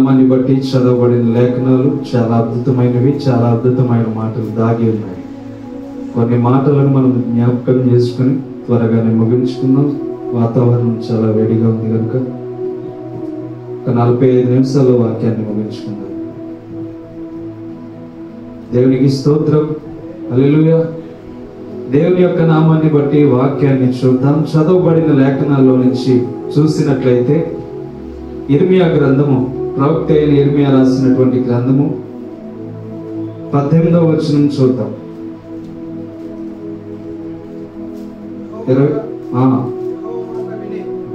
నామాన్ని బట్టి చదవబడిన లేఖనాలు చాలా అద్భుతమైనవి, చాలా అద్భుతమైన మాటలు దాగి ఉన్నాయి. కొన్ని మాటలను మనం జ్ఞాపకం చేసుకుని త్వరగానే ముగించుకుందాం. వాతావరణం చాలా వేడిగా ఉంది కనుక ఒక 45 నిమిషాల్లో వాక్యాన్ని ముగించుకుందాం. దేవునికి స్తోత్రం, హల్లెలూయా. దేవుని యొక్క నామాన్ని బట్టి వాక్యాన్ని చూద్దాం. చదవబడిన లేఖనాల్లో నుంచి చూసినట్లయితే ఇర్మియా గ్రంథము, ప్రవక్త అయిన ఇర్మియా రాసినటువంటి గ్రంథము 18వ వచనం చూద్దాం.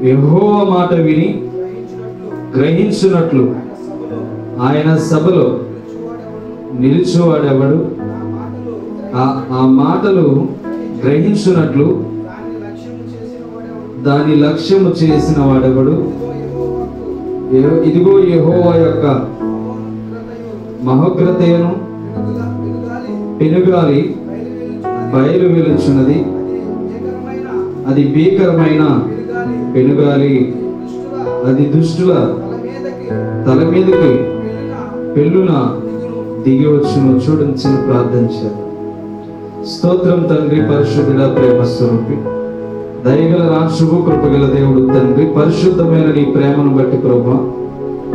యెహోవా మాట విని గ్రహించునట్లు ఆయన సభలో నిలుచువాడెవడు? ఆ మాటలు గ్రహించునట్లు దాని లక్ష్యము చేసిన వాడెవడు? ఇదిగో యెహోవా యొక్క మహోగ్రతయను పెనుగాలి బయలు వెలుచున్నది. అది భీకరమైన పెనుగాలి, అది దుష్టుల తల మీదకి పెళ్ళున దిగి వచ్చును. చూడండి, చిన్న ప్రార్థన చేద్దాం. స్తోత్రం తండ్రి, పరిశుద్ధుడ, ప్రేమ స్వరూపి, దయగల రాశువు, కృపగల దేవుడు తండ్రి, పరిశుద్ధమైన నీ ప్రేమను బట్టి ప్రభా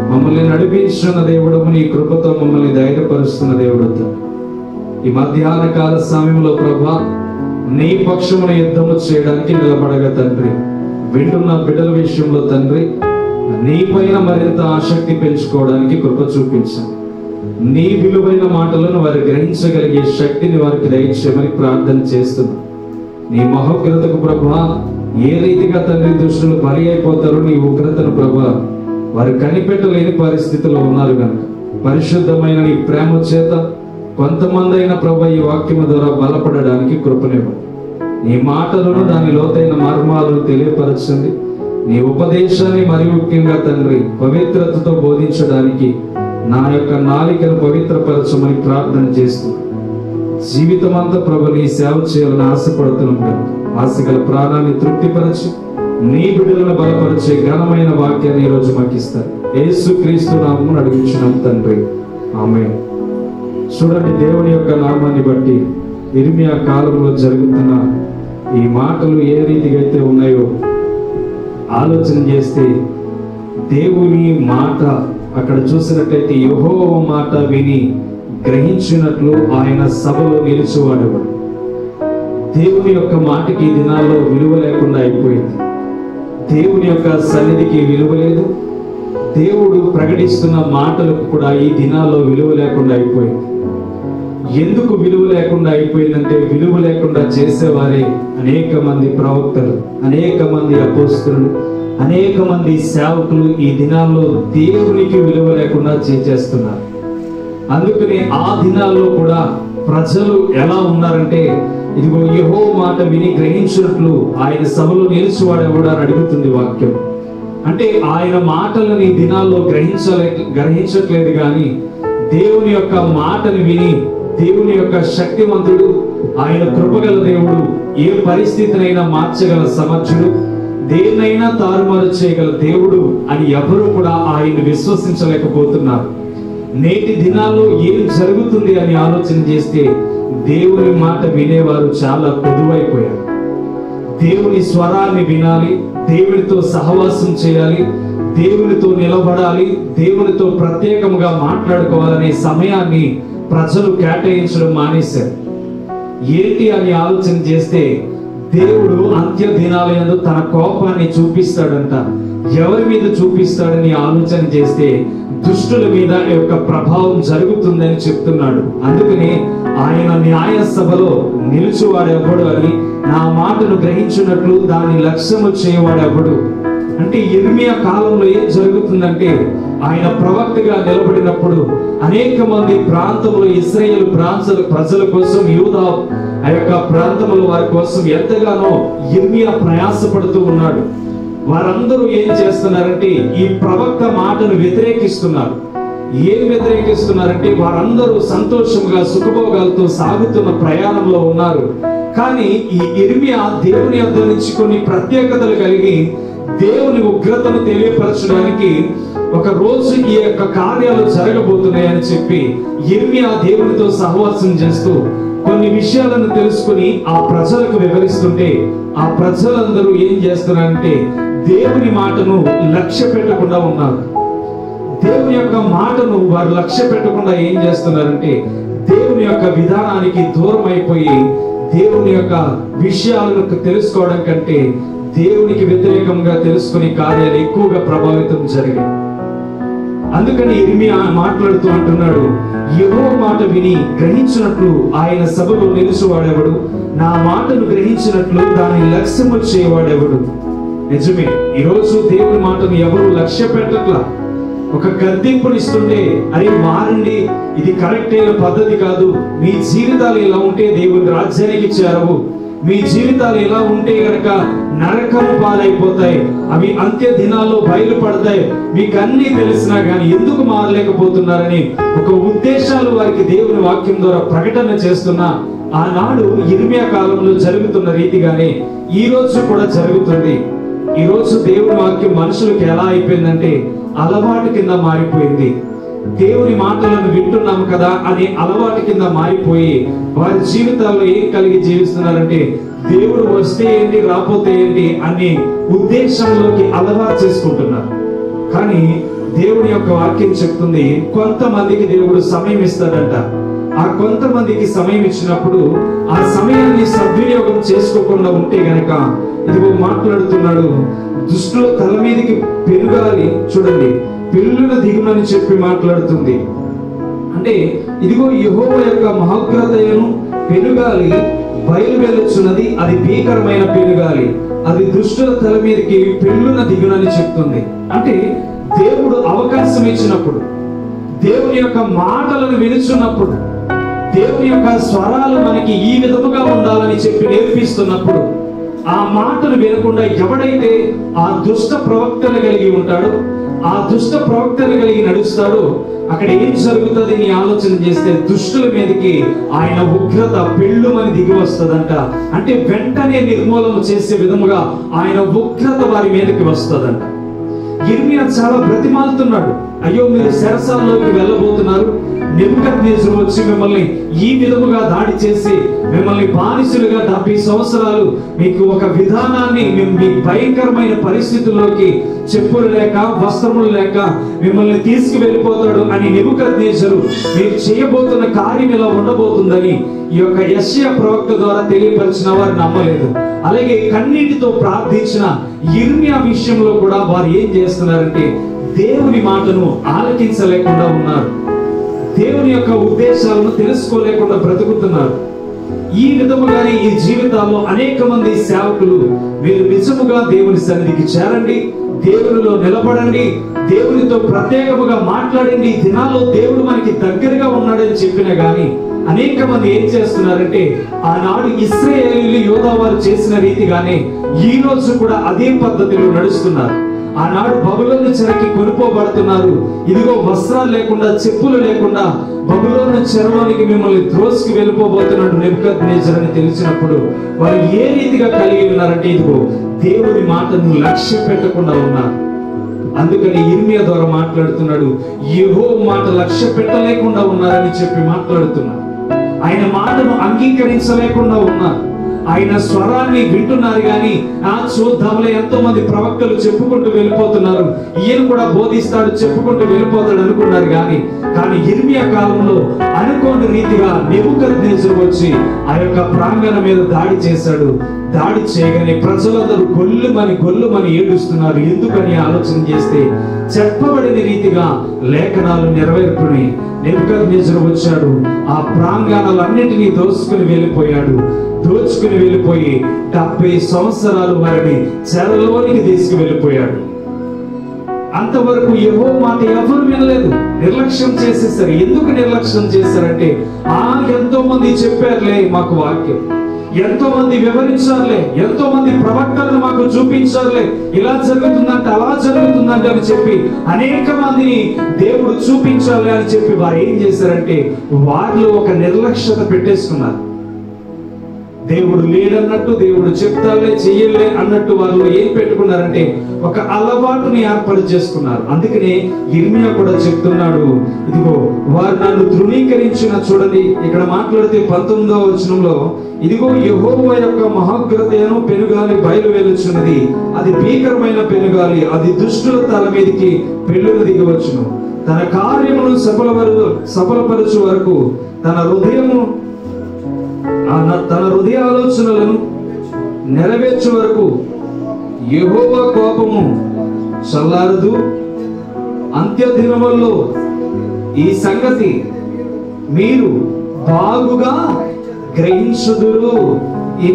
మమ్మల్ని నడిపించున్న దేవుడము, నీ కృపతో మమ్మల్ని ధైర్యపరుస్తున్న దేవుడు తండ్రి, ఈ మధ్యాహ్న కాల సమయంలో ప్రభా నీ పక్షమున యుద్ధము చేయడానికి నిలబడగా తండ్రి, వింటున్న బిడ్డల విషయంలో తండ్రి నీ పైన మరింత ఆసక్తి పెంచుకోవడానికి కృప చూపించండి. నీ విలువైన మాటలను వారు గ్రహించగలిగే శక్తిని వారికి దయచేయమని ప్రార్థన చేస్తున్నాం. నీ మహోగ్రతకు ప్రభా ఏ రీతిగా తండ్రి దుష్టులు బలి అయిపోతారో నీ ఉగ్రతను ప్రభా వారు కనిపెట్టలేని పరిస్థితిలో ఉన్నారు కనుక పరిశుద్ధమైన నీ ప్రేమ చేత కొంతమంది అయిన ప్రభా ఈ వాక్యము ద్వారా బలపడడానికి కృపనివ్వండి. నీ మాటలను, దాని లోతైన మర్మాలను తెలియపరచండి. నీ ఉపదేశాన్ని మరి ముఖ్యంగా తండ్రి పవిత్రతతో బోధించడానికి నా యొక్క నాలికను పవిత్రపరచమని ప్రార్థన చేస్తున్నాను. జీవితం అంతా ప్రభు నీ సేవ చేయాలని ఆశపడుతున్నాం. ఆశగల ప్రాణాన్ని తృప్తిపరచి నీ బిడ్డలను బలపరిచే ఘనమైన వాక్యాన్ని ఈ రోజు మాకు ఇస్తారు. యేసుక్రీస్తు నామమున అడిగించున్నాం తండ్రి, ఆమేన్. చూడండి, దేవుని యొక్క నామాన్ని బట్టి ఇర్మియా కాలంలో జరుగుతున్న ఈ మాటలు ఏ రీతిగా అయితే ఉన్నాయో ఆలోచన చేస్తే, దేవుని మాట అక్కడ చూసినట్లయితే యెహోవా మాట విని గ్రహించినట్లు ఆయన సభలో నిలిచేవాడెవడు? దేవుని యొక్క మాటకి ఈ దినాల్లో విలువ లేకుండా అయిపోయింది. దేవుని యొక్క సన్నిధికి విలువ లేదు. దేవుడు ప్రకటిస్తున్న మాటలకు కూడా ఈ దినాల్లో విలువ లేకుండా అయిపోయింది. ఎందుకు విలువ లేకుండా అయిపోయిందంటే, విలువ లేకుండా చేసేవారే అనేక మంది ప్రవక్తలు, అనేక మంది అపోస్తలులు, అనేక మంది సేవకులు ఈ దినాల్లో దేవునికి విలువ లేకుండా చేస్తున్నారు. అందుకని ఆ దినాల్లో కూడా ప్రజలు ఎలా ఉన్నారంటే, ఇదిగో యెహోవా మాట విని గ్రహించినట్లు ఆయన సభలో నిలిచేవాడెవడు అని అడుగుతుంది వాక్యం. అంటే ఆయన మాటలను ఈ దినాల్లో గ్రహించట్లేదు కానీ దేవుని యొక్క మాటను విని, దేవుని యొక్క శక్తివంతుడు, ఆయన కృపగల దేవుడు, ఏ పరిస్థితినైనా మార్చగల సమర్థుడు, దేన్నైనా తారుమారు చేయగల దేవుడు అని ఎవరు కూడా ఆయన్ని విశ్వసించలేకపోతున్నారు. నేటి దినాల్లో ఏం జరుగుతుంది అని ఆలోచన చేస్తే దేవుని మాట వినేవారు చాలా పొదువైపోయారు. దేవుని స్వరాన్ని వినాలి, దేవునితో సహవాసం చేయాలి, దేవునితో నిలబడాలి, దేవునితో ప్రత్యేకంగా మాట్లాడుకోవాలనే సమయాన్ని ప్రజలు కేటాయించడం మానేశారు. ఏంటి అని ఆలోచన చేస్తే, దేవుడు అంత్య దినాలందు తన కోపాన్ని చూపిస్తాడంట. ఎవరి మీద చూపిస్తాడని ఆలోచన చేస్తే దుష్టుల మీద యొక్క ప్రభావం జరుగుతుందని చెప్తున్నాడు. అందుకని ఆయన న్యాయ సభలో నిలుచువాడెవడు అని, నా మాటను గ్రహించినట్లు దాని లక్ష్యము చేయవాడెవడు అంటే, ఇర్మియా కాలంలో ఏం జరుగుతుందంటే, ఆయన ప్రవక్తగా నిలబడినప్పుడు అనేక మంది ప్రాంతంలో ఇశ్రాయేలు ప్రజల కోసం, యూదా ఆ యొక్క ప్రాంతంలో వారి కోసం ఎంతగానో ఇర్మియా ప్రయాసపడుతూ ఉన్నాడు. వారందరూ ఏం చేస్తున్నారంటే ఈ ప్రవక్త మాటను వ్యతిరేకిస్తున్నారు. ఏం వ్యతిరేకిస్తున్నారంటే, వారందరూ సంతోషంగా సుఖభోగాలతో సాగుతున్న ప్రయాణంలో ఉన్నారు. కానీ ఈ ఇర్మియా దేవుని యొద్ద నుంచి కొన్ని ప్రత్యేకతలు కలిగి దేవుని ఉగ్రతను తెలియపరచడానికి ఒక రోజు ఈ యొక్క కార్యాలు జరగబోతున్నాయని చెప్పి యిర్మీయా దేవునితో సహవాసం చేస్తూ కొన్ని విషయాలను తెలుసుకుని ఆ ప్రజలకు వివరిస్తుంటే ఆ ప్రజలందరూ ఏం చేస్తున్నారంటే దేవుని మాటను లక్ష్య పెట్టకుండా ఉన్నారు. దేవుని యొక్క మాటను వారు లక్ష్య పెట్టకుండా ఏం చేస్తున్నారంటే దేవుని యొక్క విధానానికి దూరం అయిపోయి దేవుని యొక్క విషయాలను తెలుసుకోవడం కంటే దేవునికి వ్యతిరేకంగా తెలుసుకునే కార్యాలు ఎక్కువగా ప్రభావితం జరిగాయి. అందుకని యిర్మీయా మాట్లాడుతూ అంటున్నాడు, యెహోవా మాట విని గ్రహించినట్లు ఆయన సభలో నిలుచువాడెవడు, నా మాటను గ్రహించినట్లు దాన్ని లక్ష్యము చేయవాడెవడు. నిజమే, ఈరోజు దేవుని మాటను ఎవరు లక్ష్య పెట్టట్లా. ఒక గద్దింపునిస్తుంటే అరే మారండి, ఇది కరెక్ట్ అయిన పద్ధతి కాదు, మీ జీవితాలు ఇలా ఉంటే దేవుని రాజ్యానికి చేరవు, మీ జీవితాలు ఇలా ఉంటే గనక నరకం పాలైపోతాయి, అవి అంత్య దినాల్లో బయలుపడతాయి, మీకు అన్ని తెలిసినా గానీ ఎందుకు మారలేకపోతున్నారని ఒక ఉద్దేశాలు వారికి దేవుని వాక్యం ద్వారా ప్రకటన చేస్తున్నా ఆనాడు యిర్మీయా కాలంలో జరుగుతున్న రీతిగానే ఈ రోజు కూడా జరుగుతుంది. ఈ రోజు దేవుని వాక్యం మనుషులకు ఎలా అయిపోయిందంటే అలవాటు కింద మారిపోయింది. దేవుని మాటలను వింటున్నాము కదా అనే అలవాటు కింద మారిపోయి వారి జీవితాల్లో ఏం కలిగి జీవిస్తున్నారంటే దేవుడు వస్తే ఏంటి రాపోతే ఏంటి అనే ఉద్దేశంలోకి అలవాటు చేసుకుంటున్నారు. కానీ దేవుని యొక్క వాక్యం చెప్తుంది కొంతమందికి దేవుడు సమయం ఇస్తాడంట. ఆ కొంతమందికి సమయం ఇచ్చినప్పుడు ఆ సమయాన్ని సద్వినియోగం చేసుకోకుండా ఉంటే గనక ఇదిగో మాట్లాడుతున్నాడు, దుష్టుల తల మీదకి పెనుగాలి చూడండి పెళ్ళున దిగునని చెప్పి మాట్లాడుతుంది. అంటే ఇదిగో యెహోవా యొక్క మహోగ్రతను పెనుగాలి బయలువెళ్ళుచున్నది, అది భీకరమైన పెనుగాలి, అది దుష్టుల తల మీదకి పెళ్ళున దిగునని చెప్తుంది. అంటే దేవుడు అవకాశం ఇచ్చినప్పుడు, దేవుని యొక్క మాటలను వినుచున్నప్పుడు, దేవుని యొక్క స్వరాలు మనకి ఈ విధముగా ఉండాలని చెప్పి నేర్పిస్తున్నప్పుడు ఆ మాటను వినకుండా ఎవడైతే ఆ దుష్ట ప్రవక్తను కలిగి ఉంటాడో, ఆ దుష్ట ప్రవక్తను కలిగి నడుస్తాడో అక్కడ ఏం జరుగుతుంది నీ ఆలోచన చేస్తే దుష్టుల మీదకి ఆయన ఉగ్రత పెళ్ళుమని దిగి వస్తుందంట. అంటే వెంటనే నిర్మూలన చేసే విధముగా ఆయన ఉగ్రత వారి మీదకి వస్తుందంట. యిర్మీయా చాలా బ్రతిమాలుతున్నాడు, అయ్యో మీరు చెరసాల్లోకి వెళ్ళబోతున్నారు, నెబుకద్నెజరు వచ్చి మిమ్మల్ని ఈ విధముగా దాడి చేసి మిమ్మల్ని బానిసలుగా 70 సంవత్సరాలు మీకు ఒక విధానాన్ని మీ భయంకరమైన పరిస్థితుల్లోకి చెప్పులు లేక వస్త్రములు లేక మిమ్మల్ని తీసుకువెళ్ళిపోతాడు అని నెబుకద్నెజరు మీరు చేయబోతున్న కార్యం ఇలా ఉండబోతుందని ఈ యొక్క యెషయా ప్రవక్త ద్వారా తెలియపరిచిన వారు నమ్మలేదు. అలాగే కన్నీటితో ప్రార్థించిన యిర్మీయా విషయంలో కూడా వారు ఏం చేస్తున్నారంటే దేవుని మాటను ఆలకించలేకుండా ఉన్నారు, దేవుని యొక్క ఉద్దేశాలను తెలుసుకోలేకుండా బ్రతుకుతున్నారు. ఈ విధముగానే ఈ జీవితాల్లో అనేక మంది సేవకులు మీరు నిజముగా దేవుని సన్నిధికి చేరండి, దేవునిలో నిలబడండి, దేవునితో ప్రత్యేకముగా మాట్లాడండి, ఈ దినాల్లో దేవుడు మనకి దగ్గరగా ఉన్నాడని చెప్పినా గానీ అనేక మంది ఏం చేస్తున్నారంటే ఆనాడు ఇశ్రాయేలీయులు యోధా వారు చేసిన రీతిగానే ఈ రోజు కూడా అదే పద్ధతిలో నడుస్తున్నారు. ఆనాడు బబులోను చెరకి కొనుక్కోబడుతున్నారు, ఇదిగో వస్త్రాలు లేకుండా చెప్పులు లేకుండా బబులోను చెరలోనికి మిమ్మల్ని త్రోసికి వెళ్ళిపోబోతున్నాడు నెబుకద్నెజరు అని తెలిసినప్పుడు వారు ఏ రీతిగా కలిగి ఉన్నారంటే ఇదిగో దేవుని మాటను లక్ష్య పెట్టకుండా ఉన్నారు. అందుకని యిర్మీయా ద్వారా మాట్లాడుతున్నాడు, యెహోవా మాట లక్ష్య పెట్టలేకుండా ఉన్నారని చెప్పి మాట్లాడుతున్నాడు. ఆయన మాటను అంగీకరించలేకుండా ఉన్నారు, ఆయన స్వరాన్ని వింటున్నారు కానీ చూద్దాంలో ఎంతో మంది ప్రవక్తలు చెప్పుకుంటూ వెళ్ళిపోతున్నారు, ఈయన కూడా బోధిస్తాడు చెప్పుకుంటూ వెళ్ళిపోతాడు అనుకున్నారు. కానీ యిర్మీయా కాలంలో అనుకోని రీతిగా నెబుకద్నెజరు వచ్చి ఆ యొక్క ప్రాంగణం మీద దాడి చేశాడు. దాడి చేయగానే ప్రజలందరూ గొల్లుమని ఏడుస్తున్నారు. ఎందుకని ఆలోచన చేస్తే చెప్పబడిన రీతిగా లేఖనాలు నెరవేర్పుని నెబుకద్నెజరు వచ్చాడు, ఆ ప్రాంగణాలన్నిటినీ దోచుకుని వెళ్ళిపోయి 70 సంవత్సరాలు వారిని చెరలోనికి తీసుకువెళ్ళిపోయాడు. అంతవరకు యెహోవా మాట ఎవరు వినలేదు, నిర్లక్ష్యం చేసేసారు. ఎందుకు నిర్లక్ష్యం చేశారంటే ఎంతో మంది చెప్పారులే మాకు వాక్యం, ఎంతో మంది వివరించారులే, ఎంతో మంది ప్రవక్తలను మాకు చూపించారులే, ఇలా జరుగుతుందంటే అలా జరుగుతుందంటే అని చెప్పి అనేక మందిని దేవుడు చూపించాలి అని చెప్పి వారు ఏం చేశారంటే వారిలో ఒక నిర్లక్ష్యత పెట్టేసుకున్నారు. దేవుడు లేడన్నట్టు, దేవుడు చెప్తాలే చెయ్యలే అన్నట్టు వాళ్ళు ఏం పెట్టుకున్నారంటే ఒక అలవాటుని ఏర్పాటు చేసుకున్నారు. అందుకనే ఇర్మియా కూడా చెప్తున్నాడు, ఇదిగో వారు నన్ను తృణీకరించిన, చూడండి ఇక్కడ మాట్లాడితే 19వ వచనంలో, ఇదిగో యెహోవా యొక్క మహోగ్రతను పెనుగాలి బయలు వెలుచున్నది, అది భీకరమైన పెనుగాలి, అది దుష్టుల తల మీదకి పెళ్ళును దిగవచ్చును, తన కార్యమును సఫలపరచు వరకు తన హృదయ ఆలోచనలను నెరవేర్చు వరకు యెహోవా కోపము చల్లారదు. అంత్య దినముల్లో ఈ సంగతి మీరు బాగుగా గ్రహించుదురు.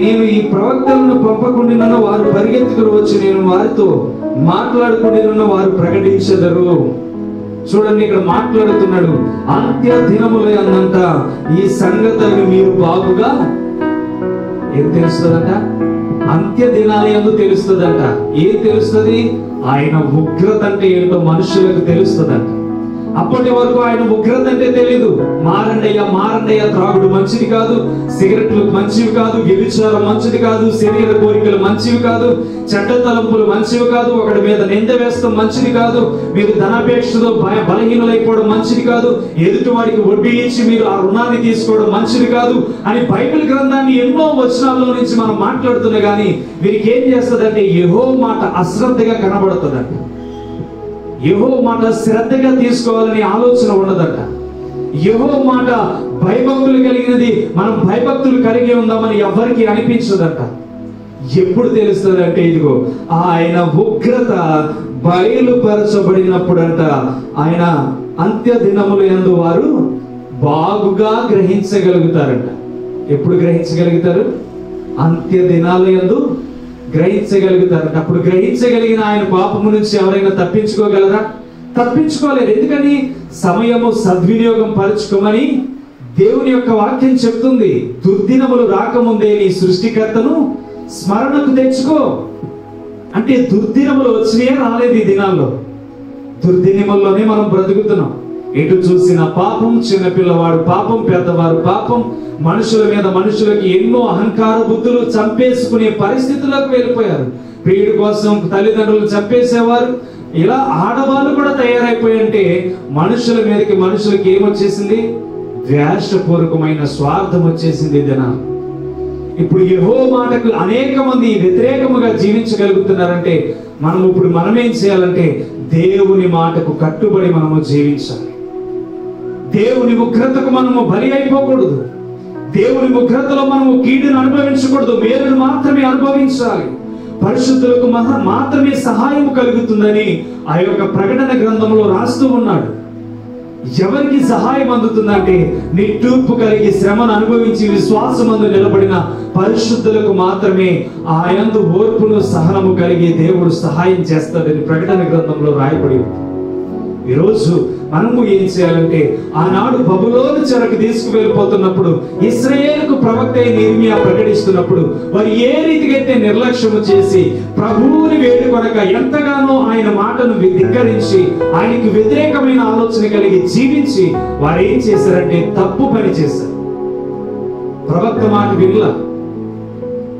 నేను ఈ ప్రవక్తలను పంపకుండా వారు పరిగెత్తుకుని వచ్చి నేను వారితో మాట్లాడుకుంటున్న వారు ప్రకటించెదరు. చూడండి ఇక్కడ మాట్లాడుతున్నాడు, అంత్య దినముల యందంట ఈ సంగతులను మీరు బాగుగా ఏం తెలుస్తుందంట, అంత్య దినాల యందు తెలుస్తుందంట. ఏం తెలుస్తుంది? ఆయన ఉగ్రత అంటే ఏంటో మనుషులకు తెలుస్తుందంట. అప్పటి వరకు ఆయన ఉగ్రత అంటే తెలియదు. మారండయ్య త్రాగుడు మంచిది కాదు, సిగరెట్లు మంచివి కాదు, వ్యభిచారం మంచిది కాదు, శరీర కోరికలు మంచివి కాదు, చెడ్డ తలంపులు మంచివి కాదు, ఒకటి మీద నింద వేస్తాం మంచిది కాదు, మీరు ధనాపేక్షతో బలహీనలైపోవడం మంచిది కాదు, ఎదుటి వాడికి వడ్డీ ఇచ్చి మీరు ఆ రుణాన్ని తీసుకోవడం మంచిది కాదు అని బైబిల్ గ్రంథాన్ని ఎన్నో వచనాల్లో నుంచి మనం మాట్లాడుతున్నా గానీ వీరికి ఏం చేస్తుందంటే యెహోవా మాట అశ్రద్ధగా కనబడుతుందంట. యెహోవా మాట శ్రద్ధగా తీసుకోవాలని ఆలోచన ఉండదట. యెహోవా మాట భయభక్తులు కలిగినది, మనం భయభక్తులు కలిగి ఉందామని ఎవరికి అనిపించదట. ఎప్పుడు తెలుస్తుంది అంటే ఇదిగో ఆయన ఉగ్రత బయలుపరచబడినప్పుడంట ఆయన అంత్య దినముల యందు వారు బాగుగా గ్రహించగలుగుతారంట. ఎప్పుడు గ్రహించగలుగుతారు? అంత్య దినాల యందు గ్రహించగలుగుతారంట. అప్పుడు గ్రహించగలిగిన ఆయన పాపము నుంచి ఎవరైనా తప్పించుకోగలరా? తప్పించుకోలేరు. ఎందుకని? సమయము సద్వినియోగం పరచుకోమని దేవుని యొక్క వాక్యం చెప్తుంది. దుర్దినములు రాకముందే నీ సృష్టికర్తను స్మరణకు తెచ్చుకో అంటే దుర్దినములు వచ్చినాయే, రాలేదు ఈ దినాల్లో. దుర్దినముల్లోనే మనం బ్రతుకుతున్నాం. ఎటు చూసిన పాపం, చిన్నపిల్లవాడు పాపం, పెద్దవారు పాపం, మనుషుల మీద మనుషులకి ఎన్నో అహంకార బుద్ధులు చంపేసుకునే పరిస్థితులకు వెళ్ళిపోయారు. ప్రియుడి కోసం తల్లిదండ్రులు చంపేసేవారు. ఇలా ఆడవాళ్ళు కూడా తయారైపోయి అంటే మనుషుల మీదకి మనుషులకి ఏమొచ్చేసింది? ద్వేషపూర్వకమైన స్వార్థం వచ్చేసింది దినా. ఇప్పుడు యెహోవా మాటకు అనేక మంది వ్యతిరేకముగా జీవించగలుగుతున్నారంటే మనమేం చేయాలంటే దేవుని మాటకు కట్టుబడి మనము జీవించాలి. దేవుని ఉగ్రతకు మనము బలి అయిపోకూడదు. దేవుని ఉగ్రతలో మనము కీడును అనుభవించకూడదు, మేలును మాత్రమే అనుభవించాలి. పరిశుద్ధులకు మాత్రమే సహాయం కలుగుతుందని ఆ యొక్క ప్రకటన గ్రంథంలో రాస్తూ ఉన్నాడు. ఎవరికి సహాయం అందుతుందంటే నిట్టూర్పు కలిగి శ్రమను అనుభవించి విశ్వాసమందు నిలబడిన పరిశుద్ధులకు మాత్రమే ఆయందు ఓర్పును సహనము కలిగి దేవుడు సహాయం చేస్తాడని ప్రకటన గ్రంథంలో రాయబడి ఉంది. ఈరోజు మనము ఏం చేయాలంటే ఆనాడు బబులోను చెరకు తీసుకువెళ్ళిపోతున్నప్పుడు ఇశ్రాయేలుకు ప్రవక్త అయిన ఇర్మియా ప్రకటిస్తున్నప్పుడు వారు ఏ రీతికైతే నిర్లక్ష్యము చేసి ప్రభువుని వేడుకొనక ఎంతగానో ఆయన మాటను ధిక్కరించి ఆయనకు వ్యతిరేకమైన ఆలోచన కలిగి జీవించి వారు ఏం చేశారంటే తప్పు పని చేశారు. ప్రవక్త మాట వినలా,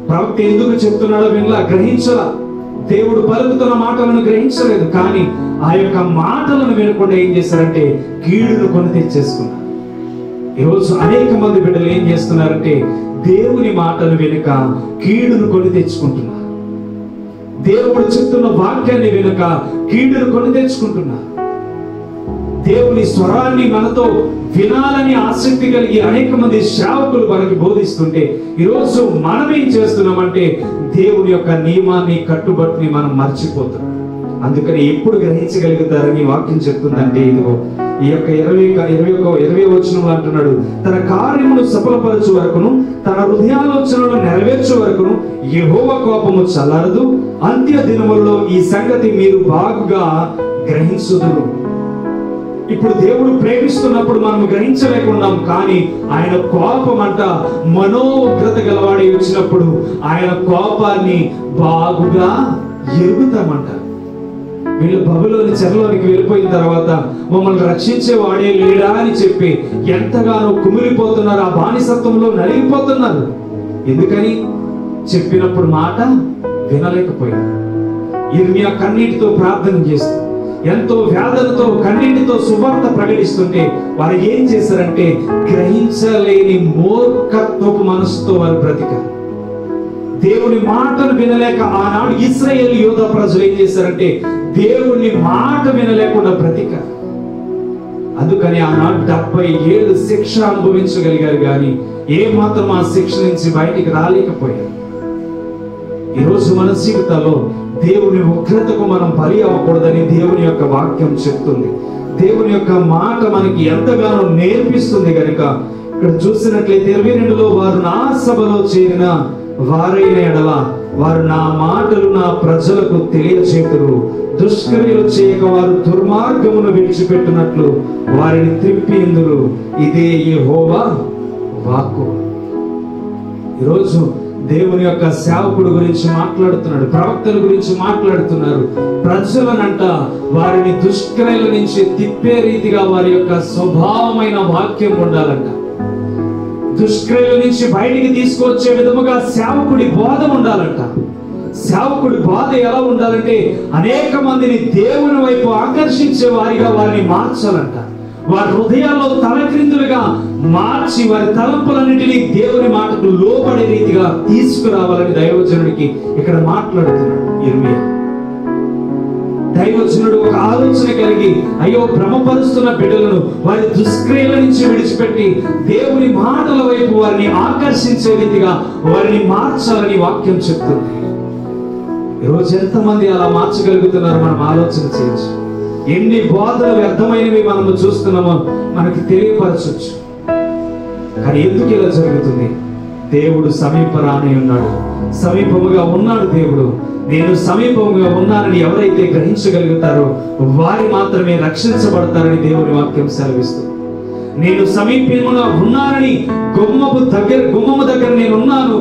ప్రవక్త ఎందుకు చెప్తున్నాడో వినలా, గ్రహించలా, దేవుడు పలుకుతున్న మాటలను గ్రహించలేదు. కానీ ఆ యొక్క మాటలను వినకుండా ఏం చేశారంటే కీడును కొని తెచ్చేసుకున్నారు. ఈరోజు అనేక మంది బిడ్డలు ఏం చేస్తున్నారంటే దేవుని మాటలు వెనుక కీడును కొని తెచ్చుకుంటున్నారు. దేవుడు చెప్తున్న వాక్యాన్ని వెనుక కీడును కొని తెచ్చుకుంటున్నారు. దేవుని స్వరాన్ని మనతో వినాలని ఆసక్తి కలిగి అనేక మంది సేవకులు మనకి బోధిస్తుంటే ఈరోజు మనం ఏం చేస్తున్నామంటే దేవుని యొక్క నియమాన్ని కట్టుబట్టుని మనం మర్చిపోతాం. అందుకని ఎప్పుడు గ్రహించగలుగుతారని వాక్యం చెప్తుందంటే ఇదిగో ఈ యొక్క 20 వచనంలో అంటున్నాడు, తన కార్యమును సఫలపరచు వరకును తన హృదయాలోచనలను నెరవేర్చు వరకును యెహోవా కోపము చల్లారదు. అంత్య దినములలో ఈ సంగతి మీరు బాగుగా గ్రహించుదురు. ఇప్పుడు దేవుడు ప్రేమిస్తున్నప్పుడు మనం గ్రహించలేకున్నాం, కానీ ఆయన కోపం అంట మనోగ్రత గలవాడి వచ్చినప్పుడు ఆయన కోపాన్ని బాగుగా ఎరుగుతామంట. వీళ్ళు బబులోని చెరలోనికి వెళ్ళిపోయిన తర్వాత మమ్మల్ని రక్షించే వాడే లేడా అని చెప్పి ఎంతగానో కుమిలిపోతున్నారు, ఆ బానిసత్వంలో నలిగిపోతున్నారు. ఎందుకని? చెప్పినప్పుడు మాట వినలేకపోయారు. యిర్మీయా కన్నీటితో ప్రార్థన చేస్తూ, ఎంతో వేదనతో కన్నీటితో సువార్త ప్రకటిస్తుంటే వారు ఏం చేశారంటే గ్రహించలేని మూర్ఖత్వపు మనసుతో వారు బ్రతికారు. దేవుని మాటలు వినలేక ఆనాడు ఇశ్రాయేలు యూదా ప్రజలు ఏం చేశారంటే దేవుని మాట వినలేకుండా బ్రతికారు. అందుకని ఆనాడు 77 శిక్ష అనుభవించగలిగారు, కానీ ఏ మాత్రం ఆ శిక్ష నుంచి బయటికి రాలేకపోయారు. ఈరోజు మన జీవితాల్లో దేవుని ఉగ్రతకు మనం బలి అవ్వకూడదని దేవుని యొక్క వాక్యం చెప్తుంది. దేవుని యొక్క మాట మనకి ఎంతగానో నేర్పిస్తుంది కనుక ఇక్కడ చూసినట్లయితే 22లో వారు నా సభలో చేరిన వారైన ఎడల వారు నా మాటలు నా ప్రజలకు తెలియచేతురు, దుష్క్రియలు చేయక వారు దుర్మార్గమును విడిచిపెట్టినట్లు వారిని త్రిప్పియందురు, ఇదే యెహోవా వాక్కు. ఈరోజు దేవుని యొక్క సేవకుడు గురించి మాట్లాడుతున్నాడు, ప్రవక్తల గురించి మాట్లాడుతున్నారు. ప్రజలనంట వారిని దుష్క్రియల నుంచి తిప్పే రీతిగా వారి యొక్క స్వభావమైన వాక్యం ఉండాలంట. దుష్క్రియల నుంచి బయటికి తీసుకొచ్చే విధముగా సేవకుడి బోధ ఉండాలంట. సేవకుడి బోధ ఎలా ఉండాలంటే అనేక మందిని దేవుని వైపు ఆకర్షించే వారిగా వారిని మార్చాలంట. వారి హృదయాల్లో తలక్రిందులుగా మార్చి వారి తలంపులన్నింటినీ దేవుని మాటకు లోబడే రీతిగా తీసుకురావాలని దైవజనుడికి ఇక్కడ మాట్లాడుతున్నాడు యిర్మీయా. దైవజనుడు ఒక ఆలోచన కలిగి, అయ్యో భ్రమపరుస్తున్న బిడ్డలను వారి దుష్క్రియల నుంచి విడిచిపెట్టి దేవుని మాటల వైపు వారిని ఆకర్షించే రీతిగా వారిని మార్చాలని వాక్యం చెప్తుంది. ఈరోజు ఎంతమంది అలా మార్చగలుగుతున్నారో మనం ఆలోచన చేయొచ్చు. ఎన్ని బోధలు వ్యర్థమైనవి మనము చూస్తున్నామో మనకి తెలియపరచవచ్చు. కానీ ఎందుకు ఇలా జరుగుతుంది? దేవుడు సమీపరానే ఉన్నాడు, సమీపముగా ఉన్నాడు దేవుడు. నేను సమీపముగా ఉన్నానని ఎవరైతే గ్రహించగలుగుతారో వారి మాత్రమే రక్షించబడతారని దేవుని వాక్యం సెలవిస్తుంది. నేను సమీపంగా ఉన్నానని గుమ్మము దగ్గర నేను ఉన్నాను,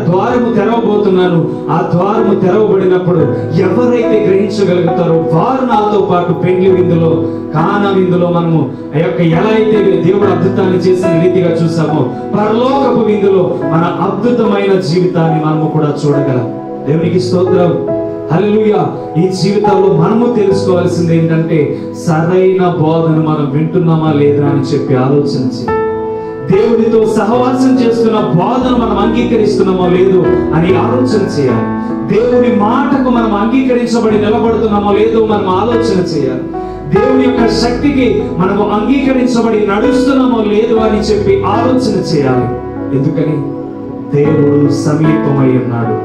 ద్వారము తెరవబోతున్నాను. ఆ ద్వారము తెరవబడినప్పుడు ఎవరైతే గ్రహించగలుగుతారో వారు నాతో పాటు పెండ్లి విందులో, కానా విందులో మనము ఆ యొక్క ఎలా అయితే దేవుడు అద్భుతాన్ని చేసిన రీతిగా చూసామో పరలోకపు విందులో మన అద్భుతమైన జీవితాన్ని మనము కూడా చూడగలం. దేవునికి స్తోత్రం, హల్లెలూయా. ఈ జీవితాల్లో మనము తెలుసుకోవాల్సింది ఏంటంటే సరైన బోధను మనం వింటున్నామా లేదా అని చెప్పి ఆలోచించి, దేవుడితో సహవాసం చేస్తున్న బోధను మనం అంగీకరిస్తున్నామో లేదు అని ఆలోచన చేయాలి. దేవుని మాటకు మనం అంగీకరించబడి నిలబడుతున్నామో లేదో మనం ఆలోచన చేయాలి. దేవుని యొక్క శక్తికి మనము అంగీకరించబడి నడుస్తున్నామో లేదు అని చెప్పి ఆలోచన చేయాలి. ఎందుకని? దేవుడు సమీపమై ఉన్నాడు,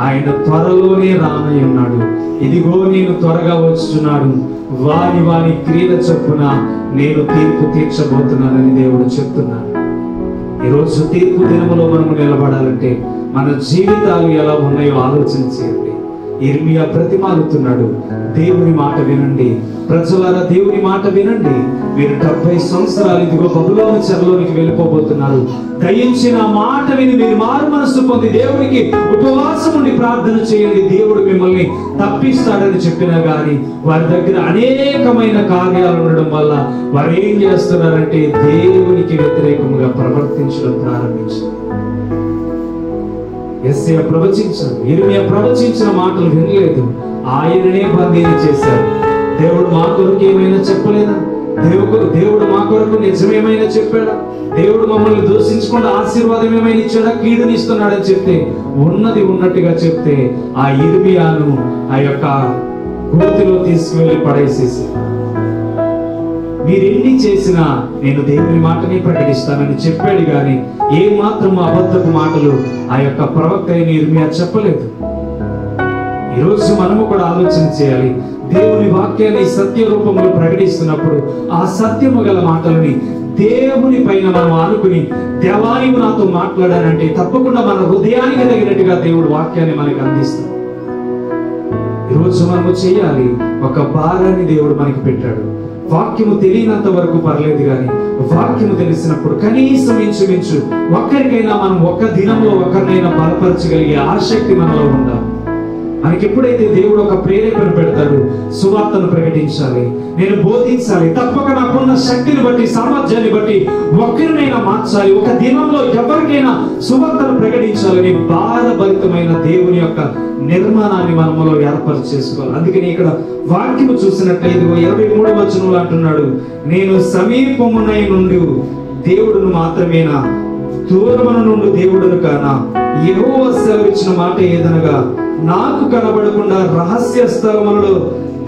ఆయన త్వరలోనే రానై ఉన్నాడు. ఇదిగో నేను త్వరగా వచ్చుచున్నాడు, వారి క్రియల చొప్పున నేను తీర్పు తీర్చబోతున్నానని దేవుడు చెప్తున్నాడు. ఈరోజు తీర్పు దినములో మనము నిలబడాలంటే మన జీవితాలు ఎలా ఉన్నాయో ఆలోచన చేయండి. యిర్మీయా బ్రతిమాలుతున్నాడు, దేవుని మాట వినండి ప్రజలారా, దేవుని మాట వినండి. మీరు 70 సంవత్సరాలు ఇదిగో బబులోను చెరలోనికి వెళ్ళిపోబోతున్నారు. దయించిన మాట విని మీరు మారు మనస్సు పొంది దేవునికి ఉపవాసం ఉండి ప్రార్థన చేయండి, దేవుడు మిమ్మల్ని తప్పిస్తాడని చెప్పినా గాని వారి దగ్గర అనేకమైన కార్యాలు ఉండడం వల్ల వారు ఏం చేస్తున్నారంటే దేవునికి వ్యతిరేకంగా ప్రవర్తించడం ప్రారంభించారు. యెషయా ప్రవచించాడు, యిర్మీయా ప్రవచించిన మాటలు వినలేదు, ఆయననే బందీని చేశారు. దేవుడు మా కొరకు ఏమైనా చెప్పలేదా? దేవుడు మా కొరకు నిజమేమైనా చెప్పాడా? దేవుడు మమ్మల్ని దూషించకుండా ఆశీర్వాదం ఏమైనా ఇచ్చాడా? కీడునిస్తున్నాడని చెప్తే, ఉన్నది ఉన్నట్టుగా చెప్తే ఆ యిర్మీయాను ఆ యొక్క గోతిలో తీసుకువెళ్ళి పడేసేసి, మీరెన్ని చేసినా నేను దేవుని మాటని ప్రకటిస్తానని చెప్పాడు. గాని ఏ మాత్రం అబద్ధపు మాటలు ఆ యొక్క ప్రవక్త అయిన యిర్మీయా చెప్పలేదు. ఈరోజు మనము కూడా ఆలోచన చేయాలి. దేవుని వాక్యాన్ని సత్య రూపంలో ప్రకటిస్తున్నప్పుడు ఆ సత్యము గల మాటలని దేవుని పైన మనం ఆనుకుని, దేవా నీవు నాతో మాట్లాడానంటే తప్పకుండా మన హృదయానికి తగినట్టుగా దేవుడు వాక్యాన్ని మనకి అందిస్తాడు. ఈరోజు మనము చేయాలి, ఒక భారాన్ని దేవుడు మనకి పెట్టాడు. వాక్యము తెలియనంత వరకు పర్లేదు, కానీ వాక్యము తెలిసినప్పుడు కనీసం ఇంచుమించు ఒక్కరికైనా మనం ఒక్క దినంలో ఒకరినైనా బలపరచగలిగే ఆసక్తి మనలో ఉండాలి. మనకి ఎప్పుడైతే దేవుడు ఒక ప్రేరేపణ పెడతాడు, సువార్తను ప్రకటించాలి, నేను బోధించాలి, తప్పక నాకున్న శక్తిని బట్టి సామర్థ్యాన్ని బట్టి ఒక్కరినైనా మార్చాలి, ఒక దినంలో ఎవరికైనా సువార్తను ప్రకటించాలని బాధభరితమైన దేవుని యొక్క నిర్మాణాన్ని మనములో ఏర్పాటు చేసుకోవాలి. అందుకని ఇక్కడ వాక్యము చూసినట్లయితే 23వ వచనంలో అంటున్నాడు, నేను సమీపమునై నుండి దేవుడును మాత్రమేనా, దూరమున నుండి దేవుడును కానా? యెహోవా సెలవిచ్చిన మాట ఏదనగా, నాకు కనబడకుండా రహస్య స్థలములలో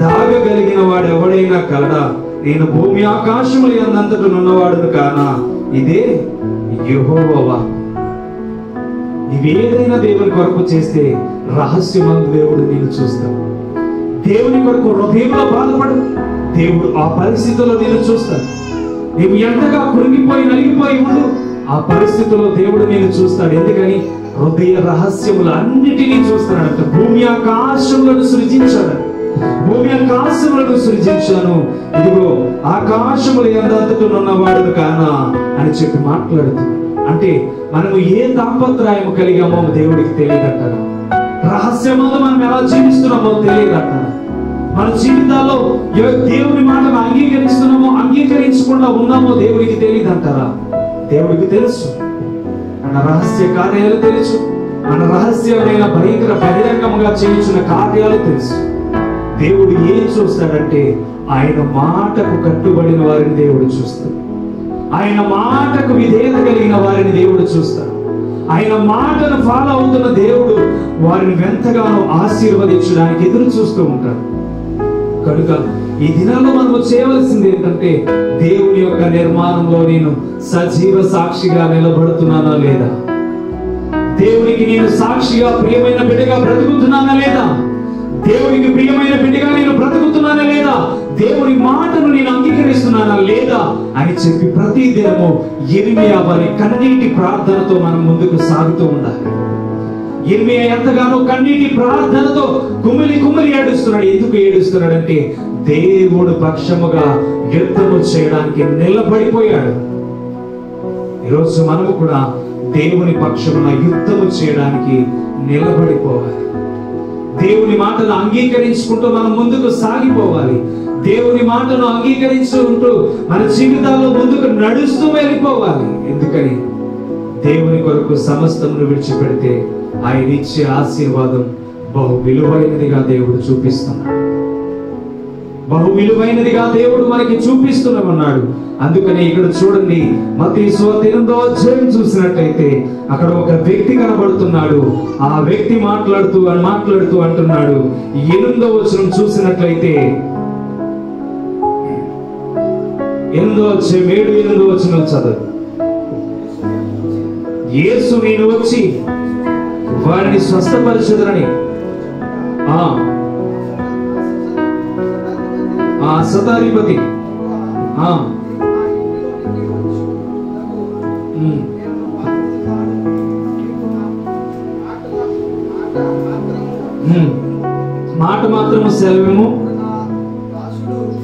దాగగలిగిన వాడు ఎవడైనా కలడా? నేను భూమి ఆకాశములు యందంతట నున్నవాడును కానా? ఇదే యెహోవా. నీవేదైనా దేవుని కొరకు చేస్తే రహస్యమందు దేవుడు నేను చూస్తాడు. దేవుని కొరకు హృదయంలో బాధపడు, దేవుడు ఆ పరిస్థితుల్లో నేను చూస్తాడు. నీవు ఎంతగా కృంగిపోయి నలిగిపోయి ఉండు, ఆ పరిస్థితుల్లో దేవుడు నేను చూస్తాడు. ఎందుకని? హృదయ రహస్యములు అన్నిటినీ చూస్తున్నాడంట. భూమి ఆకాశములను సృజించాడు, భూమి ఆకాశములను సృజించాను, ఇదిగో ఆకాశములు యందంతట నున్నవాడును కానా అని చెప్పి మాట్లాడుతున్నాడు. అంటే మనము ఏ తాపత్రయము కలిగామో దేవుడికి తెలియదంటారా? రహస్యమందు మనం ఎలా జీవిస్తున్నామో తెలియదంటారా? మన జీవితాల్లో దేవుని మాటను అంగీకరిస్తున్నామో అంగీకరించకుండా ఉన్నామో దేవుడికి తెలియదంటారా? దేవుడికి తెలుసు. మన రహస్య కార్యాలు తెలుసు, మన రహస్యమైన భయంకర బహిరంగంగా చేయించిన కార్యాలు తెలుసు. దేవుడు ఏం చూస్తాడంటే, ఆయన మాటకు కట్టుబడిన వారిని దేవుడు చూస్తాడు, ఆయన మాటకు విధేయత కలిగిన వారిని దేవుడు చూస్తాడు, ఆయన మాటను ఫాలో అవుతున్న దేవుడు వారిని ఎంతగానో ఆశీర్వదించడానికి ఎదురు చూస్తూ ఉంటాడు. కనుక ఈ దినాల్లో మనము చేయవలసింది ఏంటంటే, దేవుని యొక్క నిర్మాణంలో నేను సజీవ సాక్షిగా నిలబడుతున్నానా లేదా? దేవునికి నేను సాక్షిగా ప్రియమైన బిడ్డగా బ్రతుకుతున్నానా లేదా? దేవునికి ప్రియమైన బిడ్డగా నేను బ్రతుకుతున్నానా లేదా? దేవుని మాటను నేను అంగీకరిస్తున్నానా లేదా అని చెప్పి ప్రతి దినము యిర్మీయా వారి కన్నీటి ప్రార్థనతో మనం ముందుకు సాగుతూ ఉండాలి. యిర్మీయా ఎంతగానో కన్నీటి ప్రార్థనతో కుమిలి కుమిలి ఏడుస్తున్నాడు. ఎందుకు ఏడుస్తున్నాడంటే, దేవుడు పక్షముగా యుద్ధము చేయడానికి నిలబడిపోయాడు. ఈరోజు మనము కూడా దేవుని పక్షమున యుద్ధము చేయడానికి నిలబడిపోవాలి. దేవుని మాటను అంగీకరించుకుంటూ మనం ముందుకు సాగిపోవాలి. దేవుని మాటను అంగీకరించుకుంటూ మన జీవితాల్లో ముందుకు నడుస్తూ వెళ్ళిపోవాలి. ఎందుకని? దేవుని కొరకు సమస్తమును విడిచిపెడితే ఆయన ఇచ్చే ఆశీర్వాదం బహు విలువైనదిగా దేవుడు చూపిస్తున్నాడు, బహు విలువైనదిగా దేవుడు మనకి చూపిస్తున్నామన్నాడు. అందుకని ఇక్కడ చూడండి, మత్తయి సువార్త 8వ అధ్యాయం చూసినట్లయితే అక్కడ ఒక వ్యక్తి కనబడుతున్నాడు. ఆ వ్యక్తి మాట్లాడుతూ అంటున్నాడు. 8వ వచనం చూసినట్లయితే 8వ అధ్యాయం 7-8వ వచనం చదువు. యేసు నేను వచ్చి వారిని స్వస్థపరచుదనని శతాధిపతి మాట మాత్రము సెలవేమో,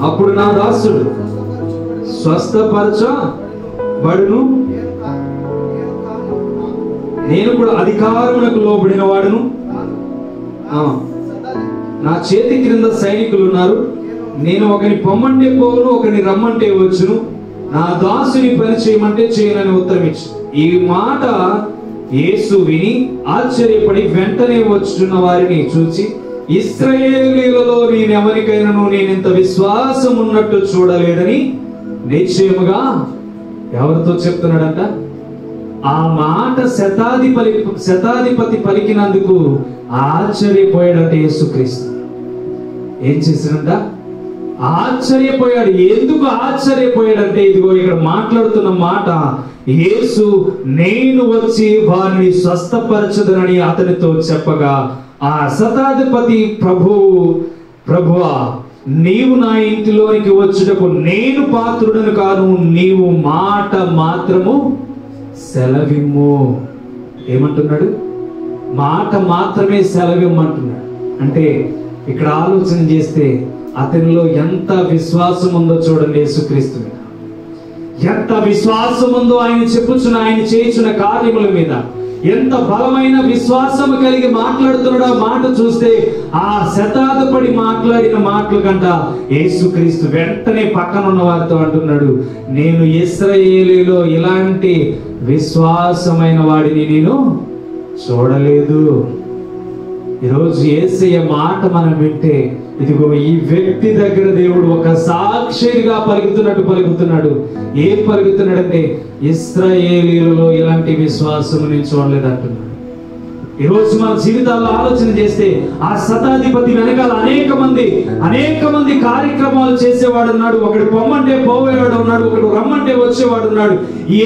అప్పుడు నా దాసుడు స్వస్థపరచబడును, నేను కూడా అధికారమునకు లోబడిన వాడును, నా చేతి క్రింద సైనికులు ఉన్నారు, నేను ఒకని పొమ్మంటే పోను, ఒకని రమ్మంటే వచ్చును, నా దాసుని పని చేయమంటే చేయనని ఉత్తరమిచ్చు. ఈ మాట యేసు విని ఆశ్చర్యపడి వెంటనే వచ్చున్న వారిని చూచి, ఇశ్రాయేలీయులలో నేనెవరికైనాను నేనింత విశ్వాసం ఉన్నట్టు చూడలేదని నిశ్చయముగా ఎవరితో చెప్తున్నాడంట? ఆ మాట శతాధిపతి పలికినందుకు ఆశ్చర్యపోయాడంట యేసుక్రీస్తు. ఏం చేశాడంట? ఆశ్చర్యపోయాడు. ఎందుకు ఆశ్చర్యపోయాడంటే, ఇదిగో ఇక్కడ మాట్లాడుతున్న మాట, యేసు నేను వచ్చి వారిని స్వస్థపరచదనని అతనితో చెప్పగా, ఆ శతాధిపతి ప్రభువా, నీవు నా ఇంటిలోనికి వచ్చుటకు నేను పాత్రుడను కాను, నీవు మాట మాత్రము సెలవిమ్ము. ఏమంటున్నాడు? మాట మాత్రమే సెలవిమ్మంటున్నాడు. అంటే ఇక్కడ ఆలోచన చేస్తే అతనిలో ఎంత విశ్వాసం ఉందో చూడండి. యేసుక్రీస్తు మీద ఎంత విశ్వాసం ఉందో, ఆయన చెప్పుచున్న ఆయన చేయుచున్న కార్యముల మీద ఎంత బలమైన విశ్వాసం కలిగి మాట్లాడుతున్నాడో ఆ మాట చూస్తే ఆ శతాధిపతి మాట్లాడిన మాటల కంట యేసుక్రీస్తు వెంటనే పక్కన ఉన్న వారితో అంటున్నాడు, నేను ఇశ్రాయేలులో ఇలాంటి విశ్వాసమైన వాడిని నేను చూడలేదు. ఈరోజు యేసయ్య మాట మనం వింటే, ఇదిగో ఈ వ్యక్తి దగ్గర దేవుడు ఒక సాక్షిగా పలుకుతున్నాడు. ఏం పలుకుతున్నాడంటే, ఇశ్రాయేలీయులలో ఇలాంటి విశ్వాసం నేను చూడలేదు అంటున్నాడు. ఈరోజు మన జీవితాల్లో ఆలోచన చేస్తే ఆ శతాధిపతి వెనకాల అనేక మంది కార్యక్రమాలు చేసేవాడు ఉన్నాడు. ఒకడు పొమ్మంటే పోయేవాడు ఉన్నాడు, ఒకడు రమ్మంటే వచ్చేవాడు ఉన్నాడు,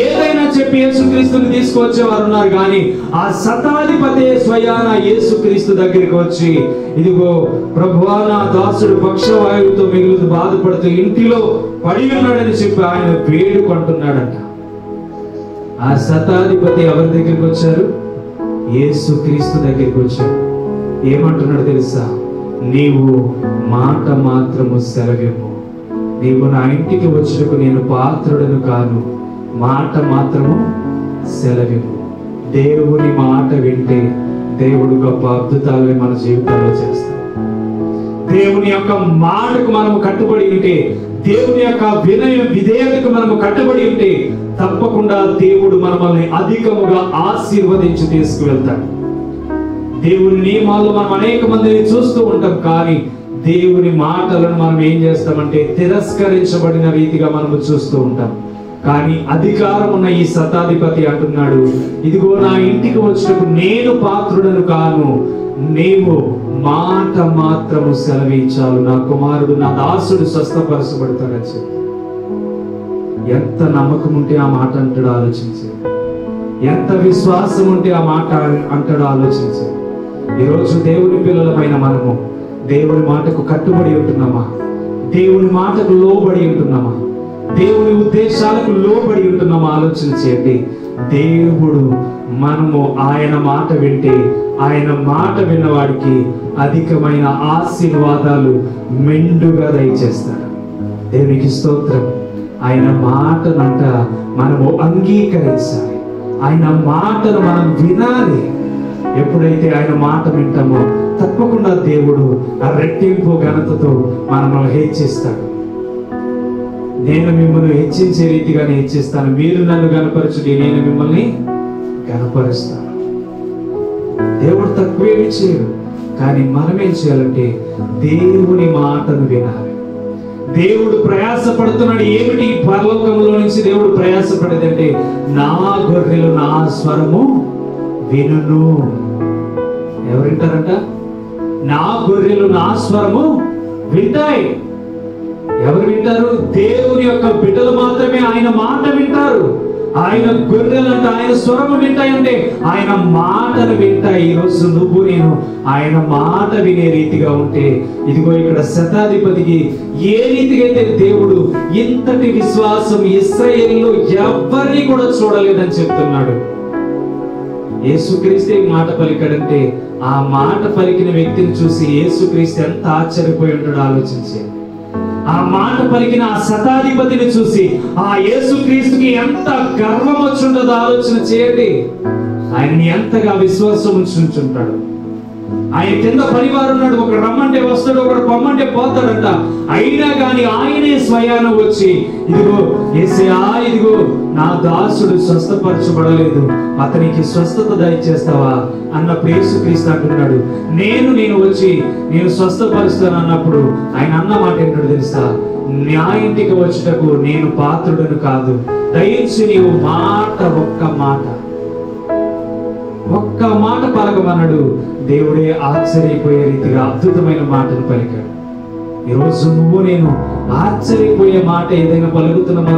ఏదైనా చెప్పి యేసుక్రీస్తుని తీసుకువచ్చేవారు ఉన్నారు. కానీ ఆ శతాధిపతి స్వయాన యేసుక్రీస్తు దగ్గరికి వచ్చి, ఇదిగో ప్రభువా, నా దాసుడు పక్షవాయువుతో మిగులుతూ బాధపడుతూ ఇంటిలో పడి ఉన్నాడని చెప్పి ఆయన వేడుకుంటున్నాడంట. ఆ శతాధిపతి ఎవరి దగ్గరికి వచ్చారు? యేసుక్రీస్తు దగ్గరికి వచ్చాడు. ఏమంటున్నాడు తెలుసా? నీవు మాట మాత్రము సెలవివ్వు, నీవు నా ఇంటికి వచ్చుటకు నేను పాత్రుడను కాను, మాట మాత్రము సెలవివ్వు. దేవుని మాట వింటే దేవుడు గొప్ప అద్భుతాలని మన జీవితాల్లో చేస్తాడు. దేవుని యొక్క మాటకు మనము కట్టుబడి ఉంటే, దేవుని యొక్క విధేయతకు మనము కట్టుబడి ఉంటే తప్పకుండా దేవుడు మనల్ని అధికముగా ఆశీర్వదించి తీసుకువెళ్తాడు. దేవుని నియమాల్లో మనం అనేక మందిని చూస్తూ ఉంటాం, కానీ దేవుని మాటలను మనం ఏం చేస్తామంటే తిరస్కరించబడిన రీతిగా మనము చూస్తూ ఉంటాం. కానీ అధికారం ఉన్న ఈ శతాధిపతి అంటున్నాడు, ఇదిగో నా ఇంటికి వచ్చినప్పుడు నేను పాత్రుడను కాను, నీవు మాట మాత్రము సెలవించాలు, నా కుమారుడు నా దాసుడు స్వస్థపరచబడతాడని చెప్పి. ఎంత నమ్మకం ఉంటే ఆ మాట అంటాడో ఆలోచించి, ఎంత విశ్వాసం ఉంటే ఆ మాట అంటాడో ఆలోచించి. ఈరోజు దేవుని పిల్లలమైన మనము దేవుని మాటకు కట్టుబడి ఉంటున్నామా? దేవుని మాటకు లోబడి ఉంటున్నామా? దేవుని ఉద్దేశాలకు లోబడి ఉంటున్నామా? ఆలోచన చేయండి. దేవుడు మనము ఆయన మాట వింటే, ఆయన మాట విన్నవాడికి అధికమైన ఆశీర్వాదాలు మెండుగా దయచేస్తాడు. దేవునికి స్తోత్రం. ఆయన మాటనంట మనము అంగీకరించాలి, ఆయన మాటను మనం వినాలి. ఎప్పుడైతే ఆయన మాట వింటామో తప్పకుండా దేవుడు ఆ రెట్టింపు ఘనతతో మనల్ని హెచ్చిస్తాడు. నేను మిమ్మల్ని హెచ్చించే రీతిగానే హెచ్చిస్తాను, మీరు నన్ను గనపరచుడి, నేను మిమ్మల్ని గనపరుస్తాను. దేవుడు తక్కువేమి చేయడు, కానీ మనం ఏం చేయాలంటే దేవుని మాటను వినాలి. దేవుడు ప్రయాసపడుతున్నాడు. ఏమిటి పరలోకంలో నుంచి దేవుడు ప్రయాసపడేదంటే, నా గొర్రెలు నా స్వరము వినును. ఎవరు వింటారంట? నా గొర్రెలు నా స్వరము వింటాయి. ఎవరు వింటారు? దేవుని యొక్క బిడ్డలు మాత్రమే ఆయన మాట వింటారు. ఆయన గొర్రెలంటే ఆయన స్వరము వింటాయంటే ఆయన మాటలు వింటాయి. ఈరోజు నువ్వు నేను ఆయన మాట వినే రీతిగా ఉంటే, ఇదిగో ఇక్కడ శతాధిపతికి ఏ రీతిగా అయితే దేవుడు ఇంతటి విశ్వాసం ఇశ్రాయేలులో ఎవరిని కూడా చూడలేదని చెప్తున్నాడు. యేసుక్రీస్తు ఈ మాట పలికాడంటే ఆ మాట పలికిన వ్యక్తిని చూసి యేసుక్రీస్తు ఎంత ఆశ్చర్యపోయి ఉంటాడో ఆలోచించే. ఆ మాట పలికిన ఆ శతాధిపతిని చూసి ఆ యేసుక్రీస్తుకి ఎంత గర్వం వచ్చి ఉండదో ఆలోచన చేయండి. ఆయన్ని ఎంతగా విశ్వాసం ఉంచుంటాడు. ఆయన కింద పరివారం ఉన్నాడు, ఒకడు రమ్మంటే వస్తాడు, ఒకడు పొమ్మంటే పోతాడంట. అయినా కానీ ఆయనే స్వయాన వచ్చి, ఇదిగో యేసయ్యా, ఇదిగో నా దాసుడు స్వస్థపరచబడలేదు, అతనికి స్వస్థత దయచేస్తావా అన్నప్పుడు యేసుక్రీస్తు అంటున్నాడు, నేను వచ్చి నేను స్వస్థపరుస్తాను అన్నప్పుడు ఆయన అన్న మాట ఏంటో తెలుసా? నా ఇంటికి వచ్చుటకు నేను పాత్రుడను కాదు, దయచేసి నీవు ఒక్క మాట పలకమన్నాడు. దేవుడే ఆశ్చర్యపోయే రీతిగా అద్భుతమైన మాటను పలికాడు. ఈరోజు నువ్వు నేను ఆశ్చర్యపోయే మాట ఏదైనా పలుకుతున్నామా?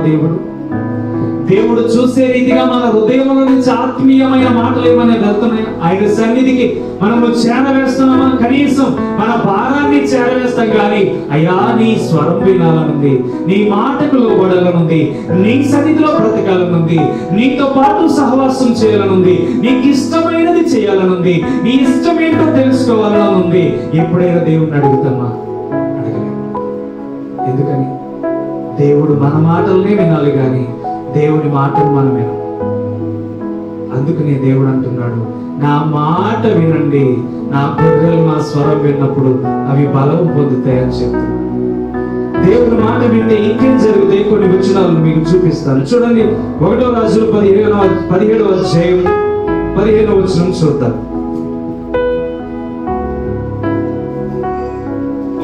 దేవుడు చూసే రీతిగా మన హృదయంలో నుంచి ఆత్మీయమైన మాటలు ఏమైనా వెళ్తున్నాయా? ఆయన సన్నిధికి మనము చేరవేస్తున్నామా? కనీసం మన భారాన్ని చేరవేస్తాం, కానీ అయ్యా నీ స్వరం వినాలనుంది, నీ మాటకు లోబడాలనుంది, నీ సన్నిధిలో బ్రతకాలనుంది, నీతో పాటు సహవాసం చేయాలనుంది, నీకు ఇష్టమైనది చేయాలనుంది, నీ ఇష్టమేంటో తెలుసుకోవాలనుంది. ఎప్పుడైనా దేవుడిని అడుగుతామా? అడగలేదు. ఎందుకని? దేవుడు మన మాటలనే వినాలి, కానీ దేవుని మాటను మనం వినం. అందుకనే దేవుడు అంటున్నాడు, నా మాట వినండి, నా గొర్రెలు నా స్వరం విన్నప్పుడు అవి బలం పొందుతాయని చెప్తాడు. దేవుని మాట వింటే ఇంకేం జరుగుతాయి కొన్ని వచనాలను మీకు చూపిస్తాను. చూడండి, 1 రాజులు 17వ అధ్యాయం 15వ వచనం చూద్దాం.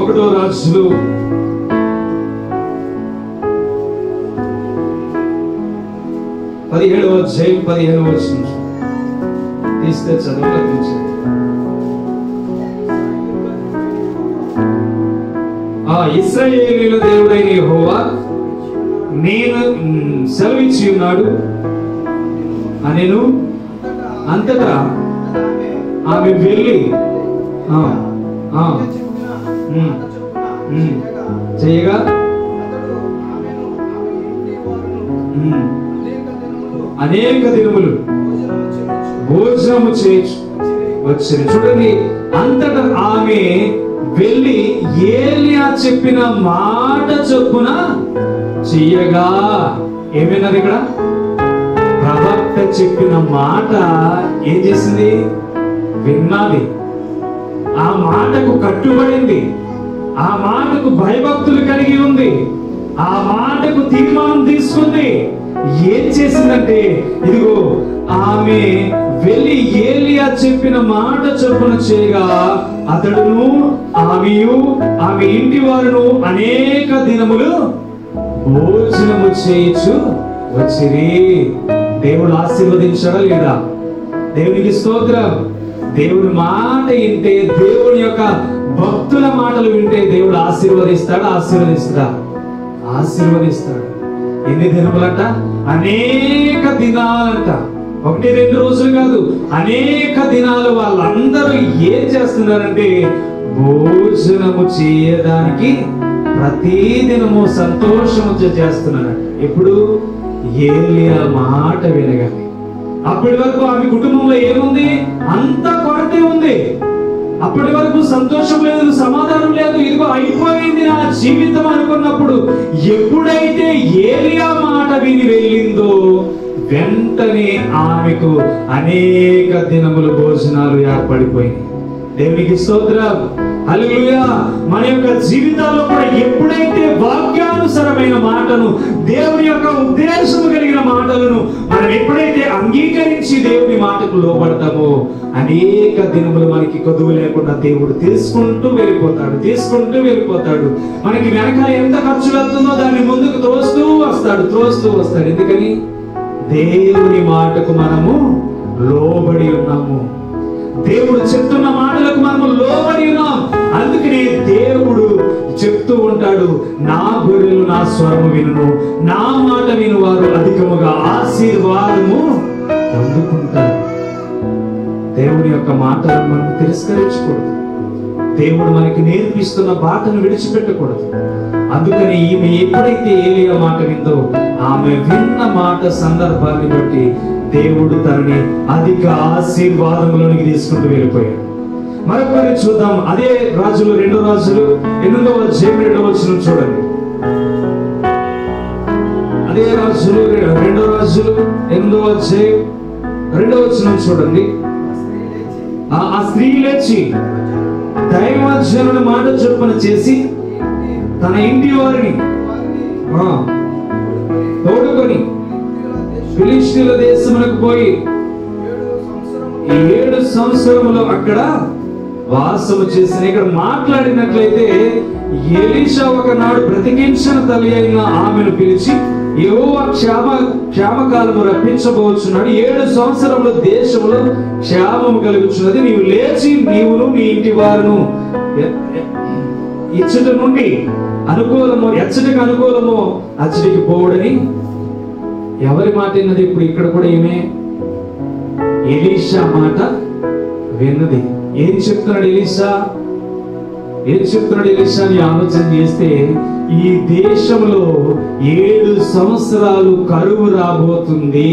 1 రాజులు 17వ అధ్యాయం 15వ వచనం తీస్తే చదవలేదు. ఇశ్రాయేలీయుల దేవుడైన యెహోవా నేను సెలవిచ్చి ఉన్నాడు అనెను. అంతటా ఆమె వెళ్ళి చేయగా అనేక దినములు భోజనము చేయొచ్చు వచ్చింది. చూడండి, అంతటా ఆమె వెళ్ళి ఏలియా చెప్పిన మాట చొప్పున చెయ్యగా, ఏమైనారు ఇక్కడ? ప్రవక్త చెప్పిన మాట ఏం చేసింది? విన్నది. ఆ మాటకు కట్టుబడింది. ఆ మాటకు భయభక్తులు కలిగి ఉంది. ఆ మాటకు తీర్మానం తీసుకుంది. ఏం చేసిందంటే, ఇదిగో ఆమె వెళ్ళి ఏలియా చెప్పిన మాట చొప్పున చేయగా అతడును ఆమెయు ఆమె ఇంటి వారును అనేక దినములు భోజనము చేయొచ్చు వచ్చిరి. దేవుడు ఆశీర్వదించడా లేదా? దేవునికి స్తోత్రం. దేవుడి మాట వింటే, దేవుని యొక్క భక్తుల మాటలు వింటే దేవుడు ఆశీర్వదిస్తాడా? ఆశీర్వదిస్తాడు. ఎన్ని దినములంట? అనేక దినాలంట. 1-2 రోజులు కాదు, అనేక దినాలు. వాళ్ళందరూ ఏం చేస్తున్నారంటే భోజనము చేయడానికి ప్రతిదినము సంతోషము చేస్తున్నారు. ఎప్పుడు? ఏలియా మాట వినగానే. అప్పటి వరకు ఆమె కుటుంబంలో ఏముంది? అంత కొరతే ఉంది. అప్పటి వరకు సంతోషం లేదు, సమాధానం లేదు. ఇదిగో అయిపోయింది నా జీవితం అనుకున్నప్పుడు ఎప్పుడైతే ఏలియా మాట విని వెళ్ళిందో వెంటనే ఆమెకు అనేక దినములు భోజనాలు ఏర్పడిపోయినాయి. దేవునికి స్తోత్రం. హల్లెలూయా. మన యొక్క జీవితాల్లో కూడా ఎప్పుడైతే వాక్యానుసారమైన మాటను, దేవుని యొక్క ఉద్దేశము కలిగిన మాటలను మనం ఎప్పుడైతే అంగీకరించి దేవుని మాటకు లోబడతామో అనేక దినములు మనకి కొదువు లేకుండా దేవుడు తీసుకుంటూ వెళ్ళిపోతాడు. మనకి వెనకాల ఎంత ఖర్చు వెళ్తుందో దాన్ని ముందుకు తోస్తూ వస్తాడు. ఎందుకని? దేవుని మాటకు మనము లోబడి ఉన్నాము. దేవుడు చెప్తున్న మాటలకు మనము లోబడి ఉన్నాం. అందుకనే దేవుడు చెప్తూ ఉంటాడు, నా గొర్రెలు నా స్వరము వినును, నా మాట వినువారు అధికముగా ఆశీర్వాదము పొందుకుంటారు. దేవుని యొక్క మాటలను మనం తిరస్కరించకూడదు. దేవుడు మనకి నేర్పిస్తున్న బాటను విడిచిపెట్టకూడదు. అందుకని ఈమె ఎప్పుడైతే ఏలియా మాట విందో, ఆమె విన్న మాట సందర్భాన్ని బట్టి దేవుడు తనని అధిక ఆశీర్వాదములోనికి తీసుకుంటూ వెళ్ళిపోయాడు. మరొకరి చూద్దాం. అదే రాజులు 2 రాజులు 8వ అధ్యాయం 2వ వచనం చూడండి. అదే రాజులు 2 రాజులు 8వ అధ్యాయం 2వ వచనం చూడండి. ఆ స్త్రీ లేచి దైవజనుని మాట చొప్పున చేసి తన ఇంటి వారిని తోడుకొని ఫిలిష్తీయుల దేశములకు పోయి 7 సంవత్సరములు అక్కడ వాసము చేసిన. ఇక్కడ మాట్లాడినట్లయితే ఎలీషా ఒకనాడు బ్రతికించిన తల్లి అయిన ఆమెను పిలిచి యెహోవా క్షేమకాలము రప్పించబోచున్నాడు, 7 సంవత్సరముల దేశంలో క్షేమము కలుగుచున్నది. నీవు లేచి నీవును నీ ఇంటి వారును ఇచ్చట నుండి ఎచ్చటికి అనుకూలమో అచ్చటికి పోవడని. ఎవరి మాట విన్నది? ఇప్పుడు ఇక్కడ కూడా ఏమే ఎలీషా మాట విన్నది. ఏం చెప్తున్నాడు ఎలీషా అని ఆలోచన చేస్తే, ఈ దేశంలో 7 సంవత్సరాలు కరువు రాబోతుంది.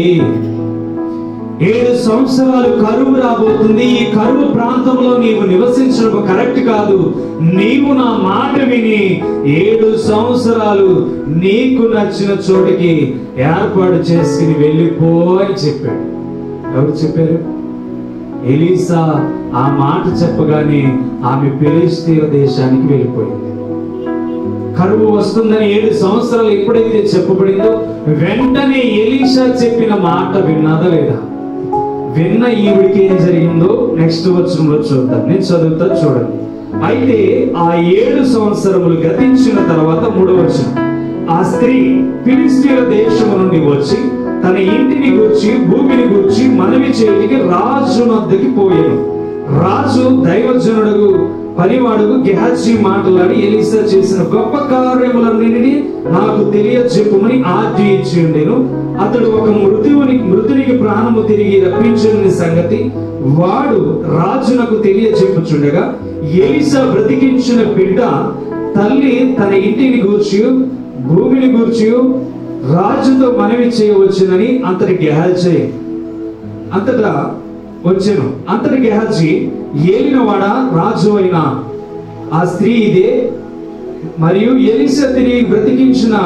7 సంవత్సరాలు కరువు రాబోతుంది. ఈ కరువు ప్రాంతంలో నీవు నివసించడం కరెక్ట్ కాదు. నీవు నా మాట విని 7 సంవత్సరాలు నీకు నచ్చిన చోటికి ఏర్పాటు చేసుకుని వెళ్ళిపో అని చెప్పాడు. ఎవరు చెప్పారు? ఎలీసా ఆ మాట చెప్పగానే ఆమె ఫిలిష్తీయుల దేశానికి వెళ్ళిపోయింది. కరువు వస్తుందని 7 సంవత్సరాలు ఎప్పుడైతే చెప్పబడిందో వెంటనే ఎలీషా చెప్పిన మాట విన్నదా లేదా? విన్న ఈవిడికి ఏం జరిగిందో నెక్స్ట్ వచనంలో చూద్దాం. నేను చదువుతా చూడండి. అయితే ఆ 7 సంవత్సరములు గతించిన తర్వాత 3వ వచనం, ఆ స్త్రీ ఫిలిష్తీయుల దేశము నుండి వచ్చి తన ఇంటిని గూర్చి భూమిని గూర్చి మనవి చేయడానికి రాజు వద్దకి పోయాను. రాజు దైవజనుడు పనివాడుకు గెహజీ మాటలాడి ఎలీసా చేసిన గొప్ప కార్యములన్నిటినీ నాకు తెలియజెప్పుమని ఆజ్ఞ ఇచ్చి ఉండెను. అతడు ఒక మృతునికి ప్రాణము తిరిగి రప్పించిన సంగతి వాడు రాజునకు తెలియజెప్పుచుండగా ఎలీసా బ్రతికించిన బిడ్డ తల్లి తన ఇంటిని గూర్చి భూమిని గూర్చి రాజుతో మనవి చేయవచ్చునని అంతటి గెహజీ అంతటా వచ్చాను. అంతటి గెహజీ ఏలినవాడ రాజు అయిన ఆ స్త్రీ ఇదే, మరియు ఎలీసా తిరిగి బ్రతికించిన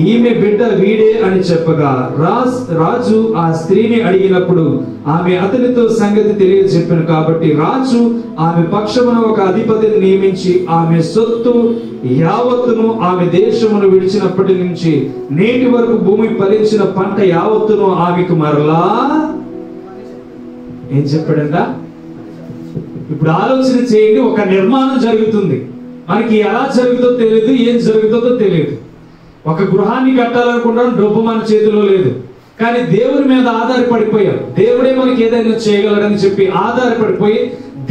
ఈమె బిడ్డ వీడే అని చెప్పగా రాజు ఆ స్త్రీని అడిగినప్పుడు ఆమె అతనితో సంగతి తెలియజెప్పాను. కాబట్టి రాజు ఆమె పక్షమున ఒక అధిపతిని నియమించి ఆమె సొత్తు యావత్తును ఆమె దేశమును విడిచినప్పటి నుంచి నేటి వరకు భూమి ఫలించిన పంట యావత్తును ఆమెకు మరలా ఏం చెప్పాడంట? ఇప్పుడు ఆలోచన చేయండి. ఒక నిర్మాణం జరుగుతుంది, మనకి ఎలా జరుగుతుందో తెలియదు, ఏం జరుగుతుందో తెలియదు. ఒక గృహాన్ని కట్టాలనుకుంటాం, డబ్బు మన చేతిలో లేదు, కానీ దేవుని మీద ఆధారపడిపోయాం. దేవుడే మనకి ఏదైనా చేయగలడని చెప్పి ఆధారపడిపోయి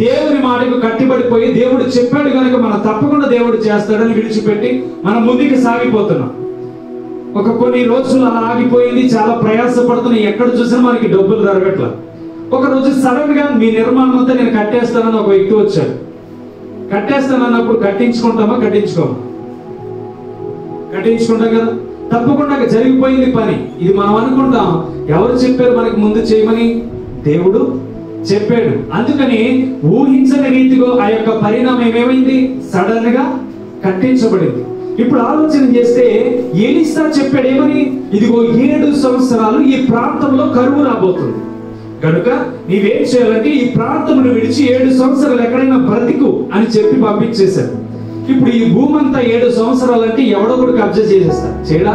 దేవుని మాటకు కట్టిపడిపోయి దేవుడు చెప్పాడు కనుక మనం తప్పకుండా దేవుడు చేస్తాడని విడిచిపెట్టి మనం ముందుకు సాగిపోతున్నాం. ఒక కొన్ని రోజులు అలా ఆగిపోయింది, చాలా ప్రయాసపడుతున్నాం, ఎక్కడ చూసినా మనకి డబ్బులు జరగట్లా. ఒక రోజు సడన్ గా మీ నిర్మాణం అంతా నేను కట్టేస్తానని ఒక వ్యక్తి వచ్చాడు. కట్టేస్తానన్నప్పుడు కట్టించుకుంటామా? కట్టించుకోమా? కట్టించుకుంటాం కదా. తప్పకుండా జరిగిపోయింది పని. ఇది మనం అనుకుంటాం, ఎవరు చెప్పారు మనకి ముందు చేయమని? దేవుడు చెప్పాడు. అందుకని ఊహించని రీతిలో ఆ యొక్క పరిణామం ఏమైంది? సడన్ గా కట్టించబడింది. ఇప్పుడు ఆలోచన చేస్తే ఎలీసా చెప్పాడు ఏమని? ఇదిగో 7 సంవత్సరాలు ఈ ప్రాంతంలో కరువు రాబోతుంది కనుక నీవేం చేయాలంటే ఈ ప్రాంతమును విడిచి 7 సంవత్సరాలు ఎక్కడైనా బ్రతికు అని చెప్పి పంపించేశారు. ఇప్పుడు ఈ భూమి అంతా 7 సంవత్సరాలు అంటే ఎవడో కూడా కబ్జా చేసేస్తారు, చేయడా?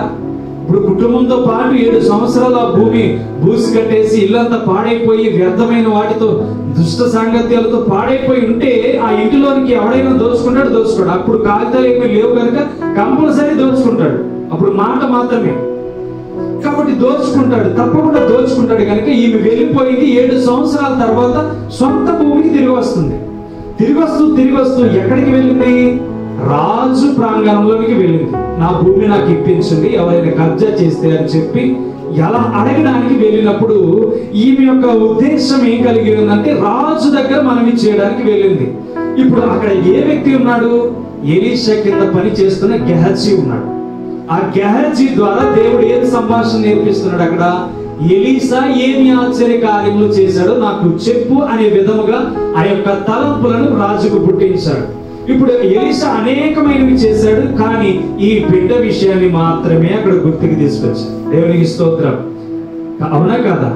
ఇప్పుడు కుటుంబంతో పాటు 7 సంవత్సరాలు ఆ భూమి బూసి కట్టేసి ఇల్లంతా పాడైపోయి వ్యర్థమైన వాటితో దుష్ట సాంగత్యాలతో పాడైపోయి ఉంటే ఆ ఇంటిలోనికి ఎవడైనా దోచుకుంటాడు. అప్పుడు కాగితాలు ఏమీ లేవు కనుక కంపల్సరీ దోచుకుంటాడు. అప్పుడు మాట మాత్రమే, కాబట్టి దోచుకుంటాడు, తప్పకుండా దోచుకుంటాడు. కనుక ఈమె వెళ్ళిపోయింది. 7 సంవత్సరాల తర్వాత సొంత భూమికి తిరిగి వస్తుంది. తిరిగి వస్తూ ఎక్కడికి వెళ్ళింది? రాజు ప్రాంగణంలోనికి వెళ్ళింది. నా భూమి నాకు ఇప్పించండి, ఎవరైనా కబ్జా చేస్తే అని చెప్పి ఎలా అడగడానికి వెళ్ళినప్పుడు ఈమె యొక్క ఉద్దేశం ఏం కలిగి ఉందంటే రాజు దగ్గర మనవి చేయడానికి వెళ్ళింది. ఇప్పుడు అక్కడ ఏ వ్యక్తి ఉన్నాడు? ఎలీషా కింద పని చేస్తున్న గెహజీ ఉన్నాడు. ఆ గెహజీ ద్వారా దేవుడు ఏం సంభాషణ నేర్పిస్తున్నాడు? అక్కడ ఎలీసా ఏమి ఆశ్చర్య కార్యములు చేశాడో నాకు చెప్పు అనే విధముగా ఆ యొక్క తలంపులను రాజుకు పుట్టించాడు. ఇప్పుడు ఎలీసా అనేకమైనవి చేశాడు, కానీ ఈ బిడ్డ విషయాన్ని మాత్రమే అక్కడ గుర్తుకు తీసుకొచ్చాడు. దేవునికి స్తోత్రం. అవునా కాదా?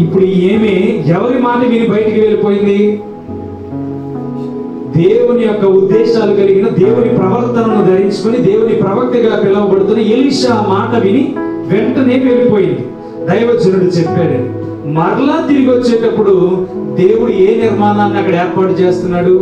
ఇప్పుడు ఏమి ఎవరి మాట విని బయటికి వెళ్ళిపోయింది? దేవుని యొక్క ఉద్దేశాలు కలిగిన దేవుని ప్రవర్తనను ధరించుకొని దేవుని ప్రవక్తగా పిలువబడుతున్న ఎలీషా మాట విని వెంటనే వెళ్ళిపోయింది. దైవజనుడు చెప్పాడు. మరలా తిరిగి వచ్చేటప్పుడు దేవుడు ఏ నిర్మాణాన్ని అక్కడ ఏర్పాటు చేస్తున్నాడు?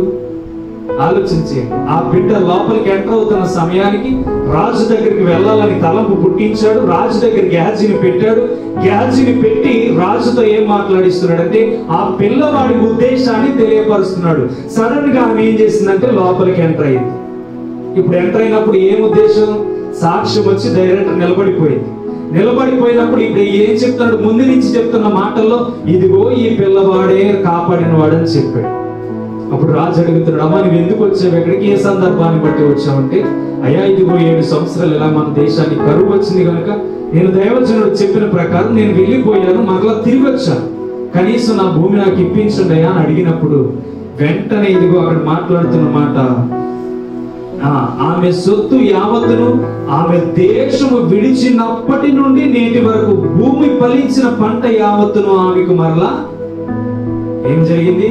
ఆలోచించి ఆ బిడ్డ లోపలికి ఎంటర్ అవుతున్న సమయానికి రాజు దగ్గరికి వెళ్ళాలని తలంపు పుట్టించాడు. రాజు దగ్గర గెహజీని పెట్టాడు. గెహజీని పెట్టి రాజుతో ఏం మాట్లాడిస్తున్నాడు అంటే ఆ పిల్లవాడి ఉద్దేశాన్ని తెలియపరుస్తున్నాడు. సడన్ గా ఆమె ఏం చేసిందంటే లోపలికి ఎంటర్ అయింది. ఇప్పుడు ఎంటర్ అయినప్పుడు ఏం ఉద్దేశం? సాక్ష్యం వచ్చి డైరెక్ట్ నిలబడిపోయినప్పుడు ఇప్పుడు ఏం చెప్తున్నాడు? ముందు నుంచి చెప్తున్న మాటల్లో ఇదిగో ఈ పిల్లవాడే కాపాడిన వాడని చెప్పాడు. అప్పుడు రాజు అడుగుతున్నాడు, అమ్మా నువ్వు ఎందుకు వచ్చావు ఎక్కడికి? ఏ సందర్భాన్ని బట్టి వచ్చావంటే, అయ్యా ఇదిగో 7 సంవత్సరాలు ఇలా మన దేశానికి కరువు వచ్చింది కనుక నేను దైవజనుడు చెప్పిన ప్రకారం నేను వెళ్ళిపోయాను, మరలా తిరిగి వచ్చాను, కనీసం నా భూమి నాకు ఇప్పించండి అయ్యా అని అడిగినప్పుడు వెంటనే ఇదిగో అక్కడ మాట్లాడుతున్న మాట ఆమె సొత్తు యావత్తును ఆమె దేశము విడిచినప్పటి నుండి నేటి వరకు భూమి ఫలించిన పంట యావత్తును ఆమెకు మరలా ఏం జరిగింది?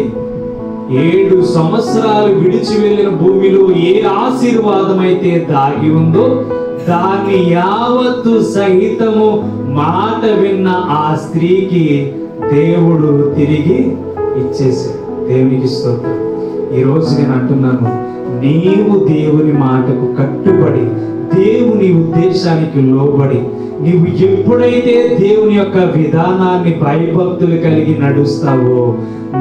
7 సంవత్సరాలు విడిచి వెళ్ళిన భూమిలో ఏ ఆశీర్వాదం అయితే దాగి ఉందో దాన్ని యావత్తు సహితము మాట విన్న ఆ స్త్రీకి దేవుడు తిరిగి ఇచ్చేసాడు. దేవునికి స్తోత్రం. ఈ రోజు నేను అంటున్నాను, నీవు దేవుని మాటకు కట్టుబడి దేవుని ఉద్దేశానికి లోబడి నీవు ఎప్పుడైతే దేవుని యొక్క విధానాన్ని భయభక్తులు కలిగి నడుస్తావో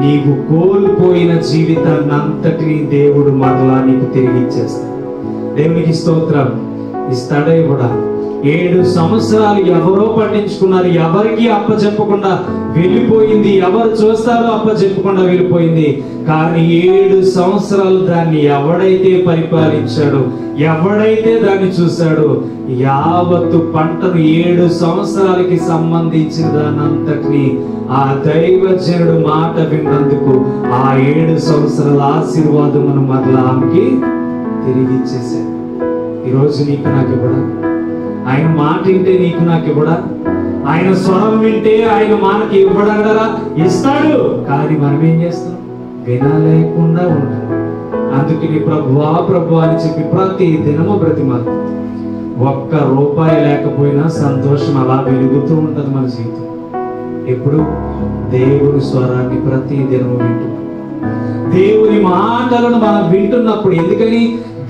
నీవు కోల్పోయిన జీవితాన్ని అంతటినీ దేవుడు మరలా నీకు తిరిగి ఇచ్చేస్తాడు. దేవునికి స్తోత్రం. ఇస్తాడే కూడా 7 సంవత్సరాలు ఎవరో పట్టించుకున్నారు, ఎవరికి అప్పచెప్పకుండా వెళ్ళిపోయింది, ఎవరు చూస్తారో అప్పచెప్పకుండా వెళ్ళిపోయింది. కానీ 7 సంవత్సరాలు దాన్ని ఎవడైతే పరిపాలించాడో, ఎవడైతే దాన్ని చూశాడో, యావత్తు పంటను 7 సంవత్సరాలకి సంబంధించిన దాన్ని అంతటిని ఆ దైవజనుడు మాట విన్నందుకు ఆ 7 సంవత్సరాల ఆశీర్వాదమును మరలా ఆమెకి తిరిగి ఇచ్చేసాడు. ఈరోజు నీకు నాకు కూడా ఆయన మాట వింటే నీకు నాకు ఇవ్వడా? ఆయన స్వరం వింటే ఆయన మనకి ఇవ్వడంటారా? ఇస్తాడు. కానీ మనం ఏం చేస్తాం? వినలేకుండా ఉంటాం. అందుకని ప్రభువా ప్రభు అని చెప్పి ప్రతి దినము బ్రతిమాలు. ఒక్క రూపాయి లేకపోయినా సంతోషం అలా వెలుగుతూ ఉంటది మన జీవితం. ఎప్పుడు దేవుని స్వరాన్ని ప్రతి దినము వింటున్నాం. దేవుని మాటలను మనం వింటున్నప్పుడు, ఎందుకని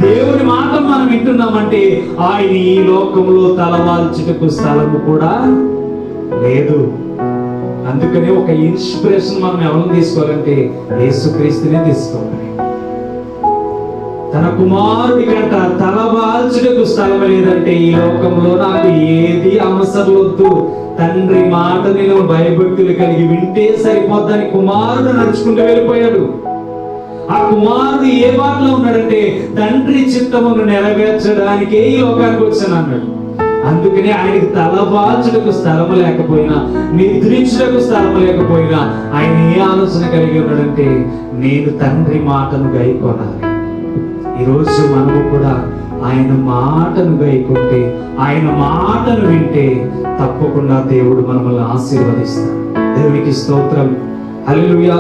దేవుని మాట మనం వింటున్నామంటే ఆయన ఈ లోకంలో తలవాల్చుటకు స్థలము కూడా లేదు. అందుకనే ఒక ఇన్స్పిరేషన్ మనం ఎవరిని తీసుకోవాలంటే యేసుక్రీస్తునే తీసుకోవాలి. తన కుమారుడి కంట తలవాల్చుటకు స్థలం లేదంటే ఈ లోకంలో నాకు ఏది అవసరం వద్దు, తండ్రి మాట నేను భయభక్తులు కలిగి వింటే సరిపోద్దని కుమారుడు నడుచుకుంటూ వెళ్ళిపోయాడు. ఆ కుమారుడు ఏ బాటలో ఉన్నాడంటే తండ్రి చిత్తమును నెరవేర్చడానికే ఈ లోకానికి వచ్చాను అన్నాడు. అందుకనే ఆయనకి తలవాల్చుటకు స్థలము లేకపోయినా, నిద్రించుటకు స్థలము లేకపోయినా ఆయన ఏ ఆలోచన కలిగి ఉన్నాడంటే నేను తండ్రి మాటను గైకొనాలి. ఈరోజు మనము కూడా ఆయన మాటను గైకొంటే, ఆయన మాటను వింటే తప్పకుండా దేవుడు మనల్ని ఆశీర్వదిస్తాడు. దేవునికి స్తోత్రం. హల్లెలూయా.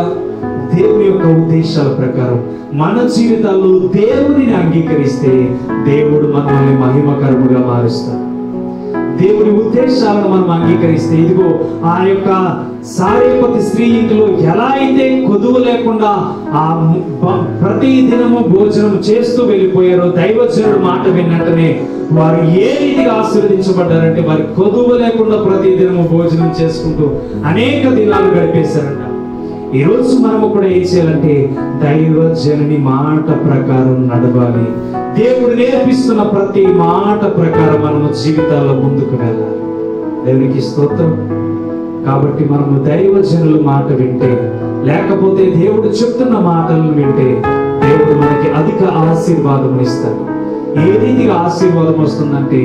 దేవుని యొక్క ఉద్దేశాల ప్రకారం మన జీవితాల్లో దేవునిని అంగీకరిస్తే దేవుడు మనల్ని మహిమకరముగా మారుస్తాడు. దేవుని ఉద్దేశాలను మనం అంగీకరిస్తే, ఇదిగో ఆ యొక్క సారేపతి స్త్రీ ఇంటిలో ఎలా అయితే కొదువు లేకుండా ఆ ప్రతి దినము భోజనం చేస్తూ వెళ్ళిపోయారో, దైవజనుడు మాట విన్నట్టునే వారు ఏ రీతిగా ఆశీర్వదించబడ్డారంటే వారి కొదువు లేకుండా ప్రతి దినము భోజనం చేసుకుంటూ అనేక దినాలు గడిపేశారంట. ఈ రోజు మనము కూడా ఏం చేయాలంటే దైవజనుని మాట ప్రకారం నడవాలి. దేవుడు నేర్పిస్తున్న ప్రతి మాట ప్రకారం మనము జీవితాల్లో ముందుకు వెళ్ళాలి. దేవునికి స్తోత్రం. కాబట్టి మనము దైవజనుల మాట వింటే, లేకపోతే దేవుడు చెప్తున్న మాటలను వింటే దేవుడు మనకి అధిక ఆశీర్వాదం ఇస్తాడు. ఏ రీతిగా ఆశీర్వాదం వస్తుందంటే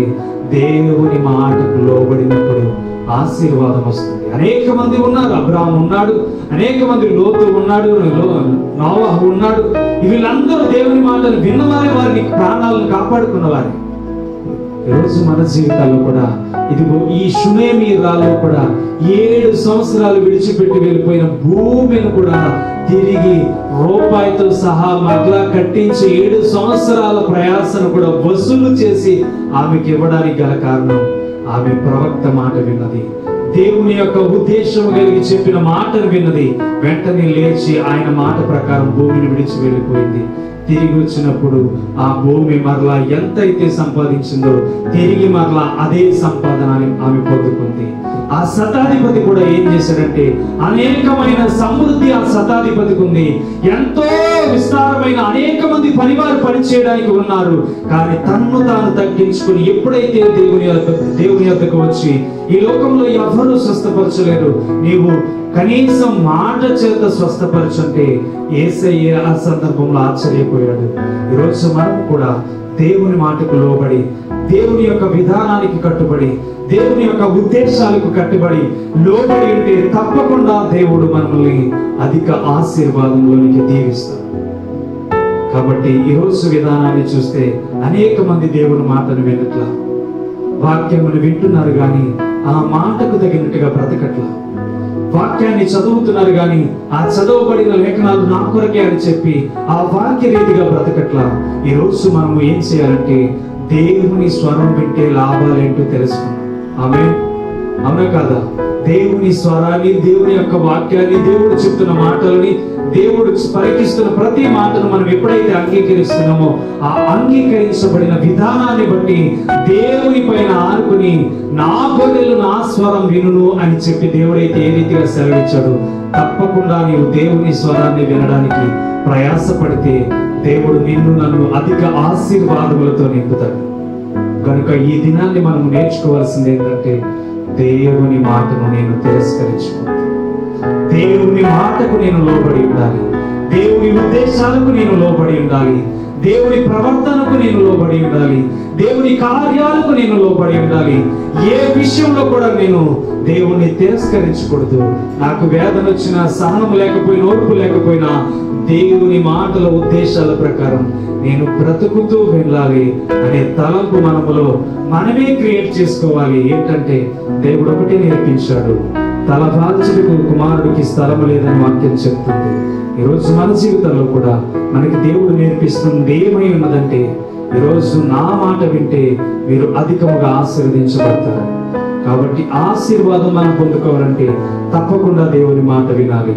దేవుని మాటకు లోబడినప్పుడు ఆశీర్వాదం వస్తుంది. అనేక మంది ఉన్నారు. అబ్రాహాము ఉన్నాడు, అనేక మంది లోతు ఉన్నాడు, నోవహు ఉన్నాడు. వీళ్ళందరూ దేవుని మాటలు విన్నవారే, వారిని ప్రాణాలను కాపాడుకున్నవారే. ఈరోజు మన జీవితాల్లో కూడా ఇదిగో ఈ షునేమీరాలో కూడా 7 సంవత్సరాలు విడిచిపెట్టి వెళ్ళిపోయిన భూమిని కూడా తిరిగి రూపాయితో సహా మరలా కట్టించి 7 సంవత్సరాల ప్రయాసను కూడా వసూలు చేసి ఆమెకి ఇవ్వడానికి గల కారణం ఆమె ప్రవక్త మాట విన్నది, దేవుని యొక్క ఉద్దేశం కలిగి చెప్పిన మాటను విన్నది. వెంటనే లేచి ఆయన మాట ప్రకారం భూమిని విడిచి వెళ్ళిపోయింది. తిరిగి వచ్చినప్పుడు ఆ భూమి మరలా ఎంతైతే సంపాదించిందో తిరిగి మరలా అదే సంపాదన ఆమె పొందుకుంది. ఆ శతాధిపతి కూడా ఏం చేశాడంటే అనేకమైన సమృద్ధి ఆ శతాధిపతికి ఉంది. ఎంతో విస్తారమైన అనేక మంది పనివారు పనిచేయడానికి ఉన్నారు. కానీ తన్ను తాను తగ్గించుకుని ఎప్పుడైతే దేవుని యొద్దకు వచ్చి ఈ లోకంలో ఎవరు స్వస్థపరచలేరు, నీవు కనీసం మాట చేత స్వస్థపరచంటే యేసయ్య ఆ సందర్భంలో ఆశ్చర్యపోయాడు. ఈరోజు మనం కూడా దేవుని మాటకు లోబడి, దేవుని యొక్క విధానానికి కట్టుబడి, దేవుని యొక్క ఉద్దేశాలకు కట్టుబడి లోబడి ఉంటే తప్పకుండా దేవుడు మనల్ని అధిక ఆశీర్వాదంలోనికి దీవిస్తాడు. కాబట్టి ఈరోజు విధానాన్ని చూస్తే అనేక మంది దేవుని మాటను వినట్లా, వాక్యమును వింటున్నారు కానీ ఆ మాటకు తగినట్టుగా బ్రతకట్లా, వాక్యాన్ని చదువుతున్నారు కానీ ఆ చదవబడిన లేఖనాలు నా కొరకే అని చెప్పి ఆ వాక్య రీతిగా బ్రతకట్లా. ఈరోజు మనము ఏం చేయాలంటే దేవుని స్వరం వింటే లాభాలేంటో తెలుసుకున్నాం. ఆమేన్. అవునా కాదా? దేవుని స్వరాన్ని, దేవుని యొక్క వాక్యాన్ని, దేవుడు చెప్తున్న మాటలని, దేవుడు పలికిస్తున్న ప్రతి మాటను మనం ఎప్పుడైతే అంగీకరిస్తున్నామో ఆ అంగీకరించబడిన విధానాన్ని బట్టి దేవుని పైన ఆనుకుని నా గొర్రెలు నా స్వరం వినును అని చెప్పి దేవుడైతే ఏ రీతిగా సెలవిచ్చాడు, తప్పకుండా నీవు దేవుని స్వరాన్ని వినడానికి ప్రయాసపడితే దేవుడు నిన్ను నన్ను అధిక ఆశీర్వాదములతో నింపుతాడు. కనుక ఈ దినాన్ని మనం నేర్చుకోవాల్సింది ఏంటంటే దేవుని మాటను నేను తిరస్కరించుకుంటాను, దేవుని మాటకు నేను లోబడి ఉండాలి, దేవుని ఉద్దేశాలకు నేను లోబడి ఉండాలి, దేవుని ప్రవర్తనకు నేను లోబడి ఉండాలి, దేవుని కార్యాలకు నేను లోబడి ఉండాలి. ఏ విషయంలో కూడా నేను దేవుణ్ణి తిరస్కరించకూడదు. నాకు వేదన వచ్చినా, సహనం లేకపోయినా, ఓర్పు లేకపోయినా దేవుని మాటల ఉద్దేశాల ప్రకారం నేను బ్రతుకుతూ వెళ్ళాలి అనే తలంపు మనములో మనమే క్రియేట్ చేసుకోవాలి. ఏంటంటే దేవుడు ఒకటే నేర్పించాడు, తలవాల్చుటకు కుమారుడికి స్థలం లేదని వాక్యం చెప్తుంది. ఈరోజు మన జీవితంలో కూడా మనకి దేవుడు నేర్పిస్తుంది ఏమై ఉన్నదంటే, ఈరోజు నా మాట వింటే మీరు అధికముగా ఆశీర్వదించబడతారు. కాబట్టి ఆశీర్వాదం మనం పొందుకోవాలంటే తప్పకుండా దేవుని మాట వినాలి.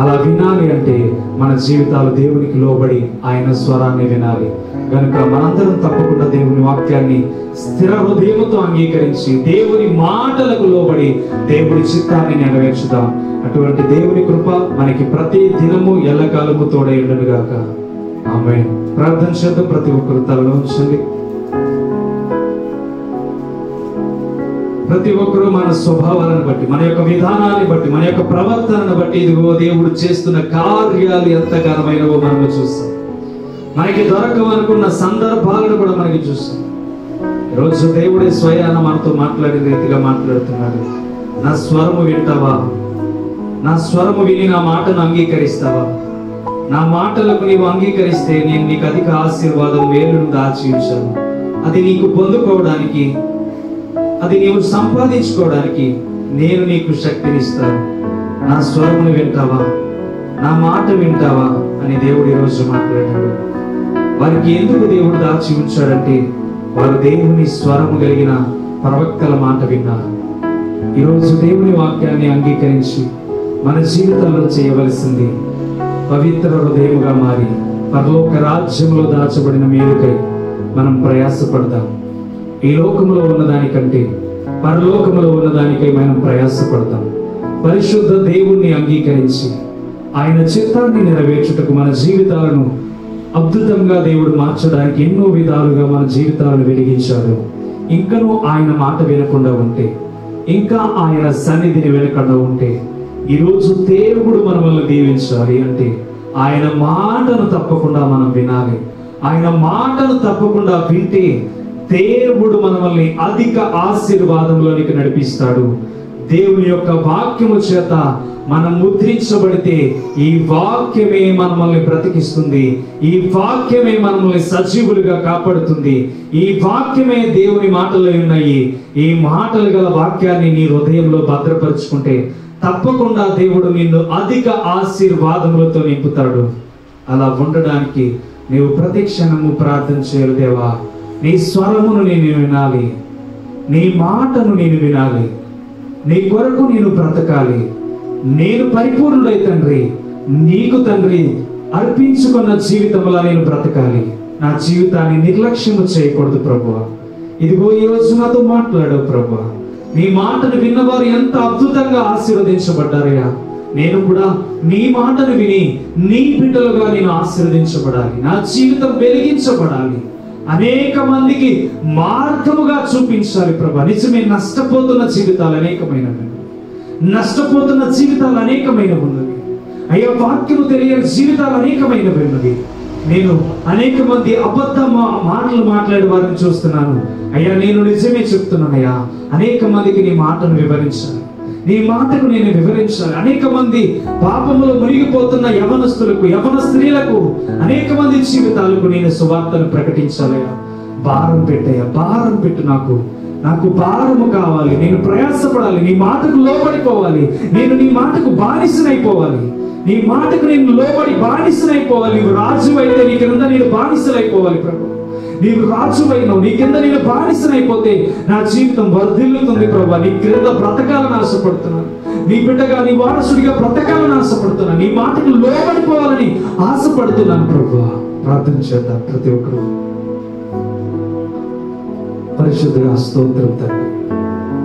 అలా వినాలి అంటే మన జీవితాలు దేవునికి లోబడి ఆయన స్వరాన్ని వినాలి. కనుక మనందరం తప్పకుండా దేవుని వాక్యాన్ని స్థిర హృదయముతో అంగీకరించి దేవుని మాటలకు లోబడి దేవుడి చిత్తాన్ని నెరవేర్చుదాం. అటువంటి దేవుని కృప మనకి ప్రతి దినము ఎల్లకాలము తోడై ఉండును గాక. ఆమేన్. ప్రార్థన చేద్దాం. ప్రతి ఒక్కరు తలలో ఉంచండి. ప్రతి ఒక్కరూ మన స్వభావాలను బట్టి, మన యొక్క విధానాన్ని బట్టి, మన యొక్క ప్రవర్తనను బట్టి ఇదిగో దేవుడు చేస్తున్న కార్యాలు ఎంత ఘనమైనవో మనము చూస్తాం. మనకి దొరకవనుకున్న సందర్భాలను కూడా మనకి చూస్తాం. ఈరోజు దేవుడే స్వయాన మనతో మాట్లాడే రీతిగా మాట్లాడుతున్నాడు. నా స్వరము వింటావా? నా స్వరము విని నా మాటను అంగీకరిస్తావా? నా మాటలకు నీవు అంగీకరిస్తే నేను నీకు అధిక ఆశీర్వాదం, మేలును దాచి ఉంచాను. అది నీకు పొందుకోవడానికి, అది నీవు సంపాదించుకోవడానికి నేను నీకు శక్తినిస్తాను. నా స్వరమును వింటావా? నా మాట వింటావా అని దేవుడు ఈరోజు మాట్లాడాడు. వారికి ఎందుకు దేవుడు దాచి ఉంచాడంటే వారు దేవుని స్వరము కలిగిన ప్రవక్తల మాట విన్నారు. ఈరోజు దేవుని వాక్యాన్ని అంగీకరించి మన జీవితంలో చేయవలసింది పవిత్ర హృదయముగా మారి పరలోక రాజ్యంలో దాచబడిన మేలుకై మనం ప్రయాసపడదాం. ఈ లోకములో ఉన్నదానికంటే పరలోకములో ఉన్నదానికై మనం ప్రయాసపడతాం. పరిశుద్ధ దేవుణ్ణి అంగీకరించి ఆయన చిత్తాన్ని నెరవేర్చుటకు మన జీవితాలను అద్భుతంగా దేవుడు మార్చడానికి ఎన్నో విధాలుగా మన జీవితాలను వెలిగించాడు. ఇంకనూ ఆయన మాట వినకుండా ఉంటే, ఇంకా ఆయన సన్నిధిని వినకుండా ఉంటే, ఈరోజు దేవుడు మనల్ని దీవించాలి అంటే ఆయన మాటను తప్పకుండా మనం వినాలి. ఆయన మాటను తప్పకుండా వింటే దేవుడు మనల్ని అధిక ఆశీర్వాదంలోనికి నడిపిస్తాడు. దేవుని యొక్క వాక్యము చేత మనం ముద్రించబడితే ఈ వాక్యమే మనల్ని బ్రతికిస్తుంది. ఈ వాక్యమే మనల్ని సజీవులుగా కాపాడుతుంది. ఈ వాక్యమే దేవుని మాటలు ఉన్నాయి. ఈ మాటలు గల వాక్యాన్ని నీ హృదయంలో భద్రపరుచుకుంటే తప్పకుండా దేవుడు నిన్ను అధిక ఆశీర్వాదములతో నింపుతాడు. అలా ఉండడానికి నీవు ప్రతి క్షణము ప్రార్థన చేయాలి. దేవా, నీ స్వరమును నేను వినాలి, నీ మాటను నేను వినాలి, నీ కొరకు నేను బ్రతకాలి. నేను పరిపూర్ణుడై తండ్రి, నీకు తండ్రి అర్పించుకున్న జీవితంలో నేను బ్రతకాలి. నా జీవితాన్ని నిర్లక్ష్యము చేయకూడదు ప్రభువా. ఇదిగో ఈ రోజు నాతో మాట్లాడావు ప్రభువా. నీ మాటను విన్నవారు ఎంత అద్భుతంగా ఆశీర్వదించబడ్డారయ్యా. నేను కూడా నీ మాటను విని నీ బిడ్డలుగా నేను ఆశీర్వదించబడాలి. నా జీవితం వెలిగించబడాలి. అనేక మందికి మార్గముగా చూపించాలి ప్రభా. నిజమే, నష్టపోతున్న జీవితాలు అనేకమైనవి, నష్టపోతున్న జీవితాలు అనేకమైనవి ఉన్నవి అయ్యా. వాక్యము తెలియని జీవితాలు అనేకమైనవి ఉన్నవి. నేను అనేక మంది అబద్ధ మాటలు మాట్లాడే వారిని చూస్తున్నాను అయ్యా. నేను నిజమే చెప్తున్నానయ్యా, అనేక మందికి నీ మాటను వివరించాలి, నీ మాటకు నేను వివరించాలి. అనేక మంది పాపంలో మునిగిపోతున్న యవనస్తులకు, యవన స్త్రీలకు, అనేక మంది జీవితాలకు నేను సువార్తను ప్రకటించాలయ్యా. భారం పెట్టయ్యా, భారం పెట్టు. నాకు భారము కావాలి. నేను ప్రయాసపడాలి. నీ మాటకు లోబడిపోవాలి. నేను నీ మాటకు బానిసనైపోవాలి. నీ మాటకు నేను లోబడి బానిసనైపోవాలి. నీవు రాజు అయితే నీ కింద నేను బానిసలైపోవాలి ప్రభు. నీవు రాజు అయినావు, నీ కింద నేను బానిసనైపోతే నా జీవితం వర్ధిల్లుతుంది ప్రభు. నీ క్రింద బ్రతకాలని ఆశపడుతున్నాను. నీ బిడ్డగా, నీ వారసుడిగా బ్రతకాలని ఆశపడుతున్నాను. నీ మాటకు లోబడిపోవాలని ఆశపడుతున్నాను ప్రభు. ప్రార్థన చేద్దాం ప్రతి ఒక్కరు. పరిశుద్ధుడా స్తోత్రం తండ్రి.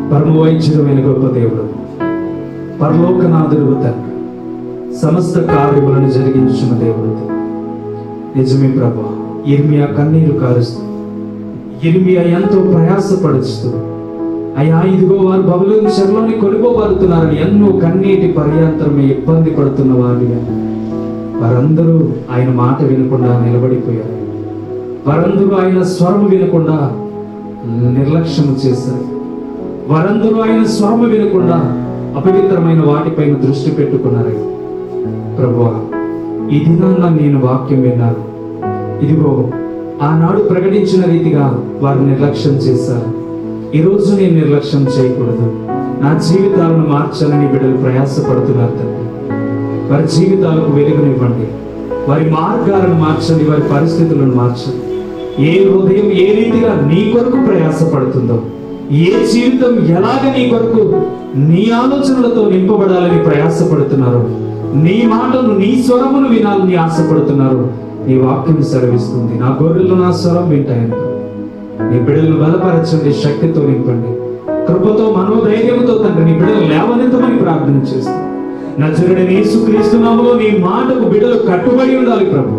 పరమ వైద్యుడమైన గొప్ప దేవుడు, పరలోకనాథుడు తండ్రి, సమస్త కార్యములను జరిగించున్న దేవుడు. నిజమే ప్రభా, ఇర్మియా కన్నీరు కారుస్తూ, ఇర్మియా ఎంతో ప్రయాసపడుస్తూ, అయ్యా ఇదిగో వారు బబులోను చెరలోని కొనుగోబడుతున్నారని ఎన్నో కన్నీటి పర్యాంతరమే ఇబ్బంది పడుతున్న వారిగా వారందరూ ఆయన మాట వినకుండా నిలబడిపోయారు. వారందరూ ఆయన స్వరము వినకుండా నిర్లక్ష్యం చేశారు. వారందరూ ఆయన స్వరము వినకుండా అపవిత్రమైన వాటిపైన దృష్టి పెట్టుకున్నారు. ప్రభువా, ఈ దినాన్న నేను వాక్యం విన్నాను. ఇదిగో ఆనాడు ప్రకటించిన రీతిగా వారు నిర్లక్ష్యం చేశారు. ఈరోజు నేను నిర్లక్ష్యం చేయకూడదు. నా జీవితాలను మార్చాలని బిడ్డలు ప్రయాసపడుతున్నారు తండ్రి. వారి జీవితాలకు వెలుగునివ్వండి. వారి మార్గాలను మార్చండి. వారి పరిస్థితులను మార్చండి. ఏ హృదయం ఏ రీతిగా నీ కొరకు ప్రయాసపడుతుందో, ఏ జీవితం ఎలాగ నీ కొరకు నీ ఆలోచనలతో నింపబడాలని ప్రయాసపడుతున్నారో, నీ మాటను, నీ స్వరమును వినాలని ఆశపడుతున్నారు, నీ వాక్యం సెలవిస్తుంది. నా గొర్రెలు నా స్వరం వింటాయని. నీ బిడ్డలను బలపరచండి, శక్తితో నింపండి, కృపతో, మనోధైర్యంతో తండ్రి నీ బిడ్డలు లేవనెత్తమని ప్రార్థన చేస్తాను. నజరుడైన యేసుక్రీస్తు నామములో నీ మాటకు బిడ్డలు కట్టుబడి ఉండాలి ప్రభు.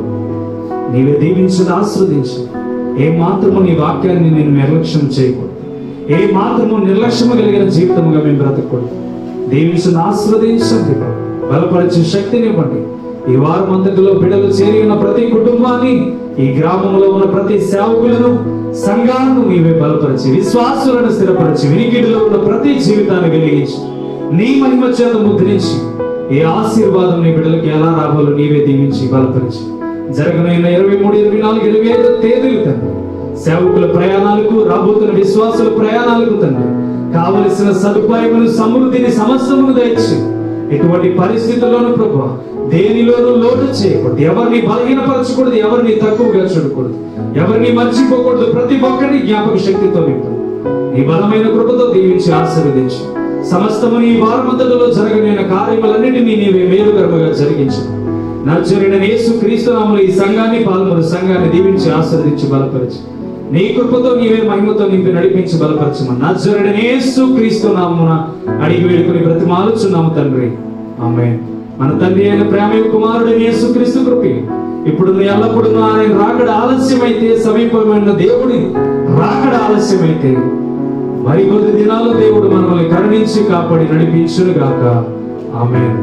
నీవే దీవించు, ఆశీర్వదించు. ఏ మాత్రము నీ వాక్యాన్ని నేను నిర్లక్ష్యం చేయకూడదు. ఏ మాత్రము నిర్లక్ష్యము కలిగిన జీవితముగా మేము బ్రతకూడదు. దీవించు, ఆశీర్వదించండి ప్రభు. బలపరిచే శక్తినివ్వండి. ఈ వారం అంతటిలో బిడ్డలు చేరి ఉన్న ప్రతి కుటుంబాన్ని, ఈ గ్రామంలో ఉన్న ప్రతి సేవకులను, సంఘాలను నీవే బలపరిచి, విశ్వాసులను స్థిరపరిచి, వినికిడిలో ఉన్న ప్రతి జీవితాన్ని వెలిగించి, నీ మహిమ చేత ముద్రించి, ఏ ఆశీర్వాదం నీ బిడ్డలకు ఎలా రావాలో నీవే దీవించి బలపరిచి, జరగనైన 23, 24, 25 తేదీలు తండ్రి సేవకుల ప్రయాణాలకు, రాబోతున్న విశ్వాసుల ప్రయాణాలకు తండ్రి కావలసిన సదుపాయములు, సమృద్ధిని, సమస్తమును దయచి, ఎటువంటి పరిస్థితుల్లోనూ ప్రభువా దేనిలోనూ లోటు చేయకూడదు. ఎవరిని బలహీనపరచకూడదు. ఎవరిని తక్కువగా చూడకూడదు. ఎవరిని మర్చిపోకూడదు. ప్రతి ఒక్కరిని జ్ఞాపక శక్తితో నింపండి. నీ బలమైన కృపతో దీవించి ఆశీర్వదించి, సమస్తము నీ వారమంతటిలో జరగనైన కార్యములన్నిటినీ నీవే మేలుకరముగా జరిగించు. నజరేయుడైన యేసుక్రీస్తు నామములో ఈ సంఘాన్ని, పాల్గొన్న సంఘాన్ని దీవించి ఆశీర్వదించి బలపరచు. నీ కృపతో నీవే మహిమతో నింపి నడిపించి బలపరచమని నజరేయుడైన యేసుక్రీస్తు నామమున అడిగి వేడుకొని బ్రతిమాలుచున్నాము తండ్రి. ఆమేన్. మన తండ్రి అయిన ప్రేమ కుమారుడైన యేసుక్రీస్తు కృప ఇప్పుడు ఎల్లప్పుడూ ఆయన రాకడ ఆలస్యమైతే, సమీపమైన దేవుడి రాకడ ఆలస్యమైతే, మరికొద్ది దినాల్లో దేవుడు మనల్ని కరుణించి కాపాడి నడిపించును గాక. ఆమేన్.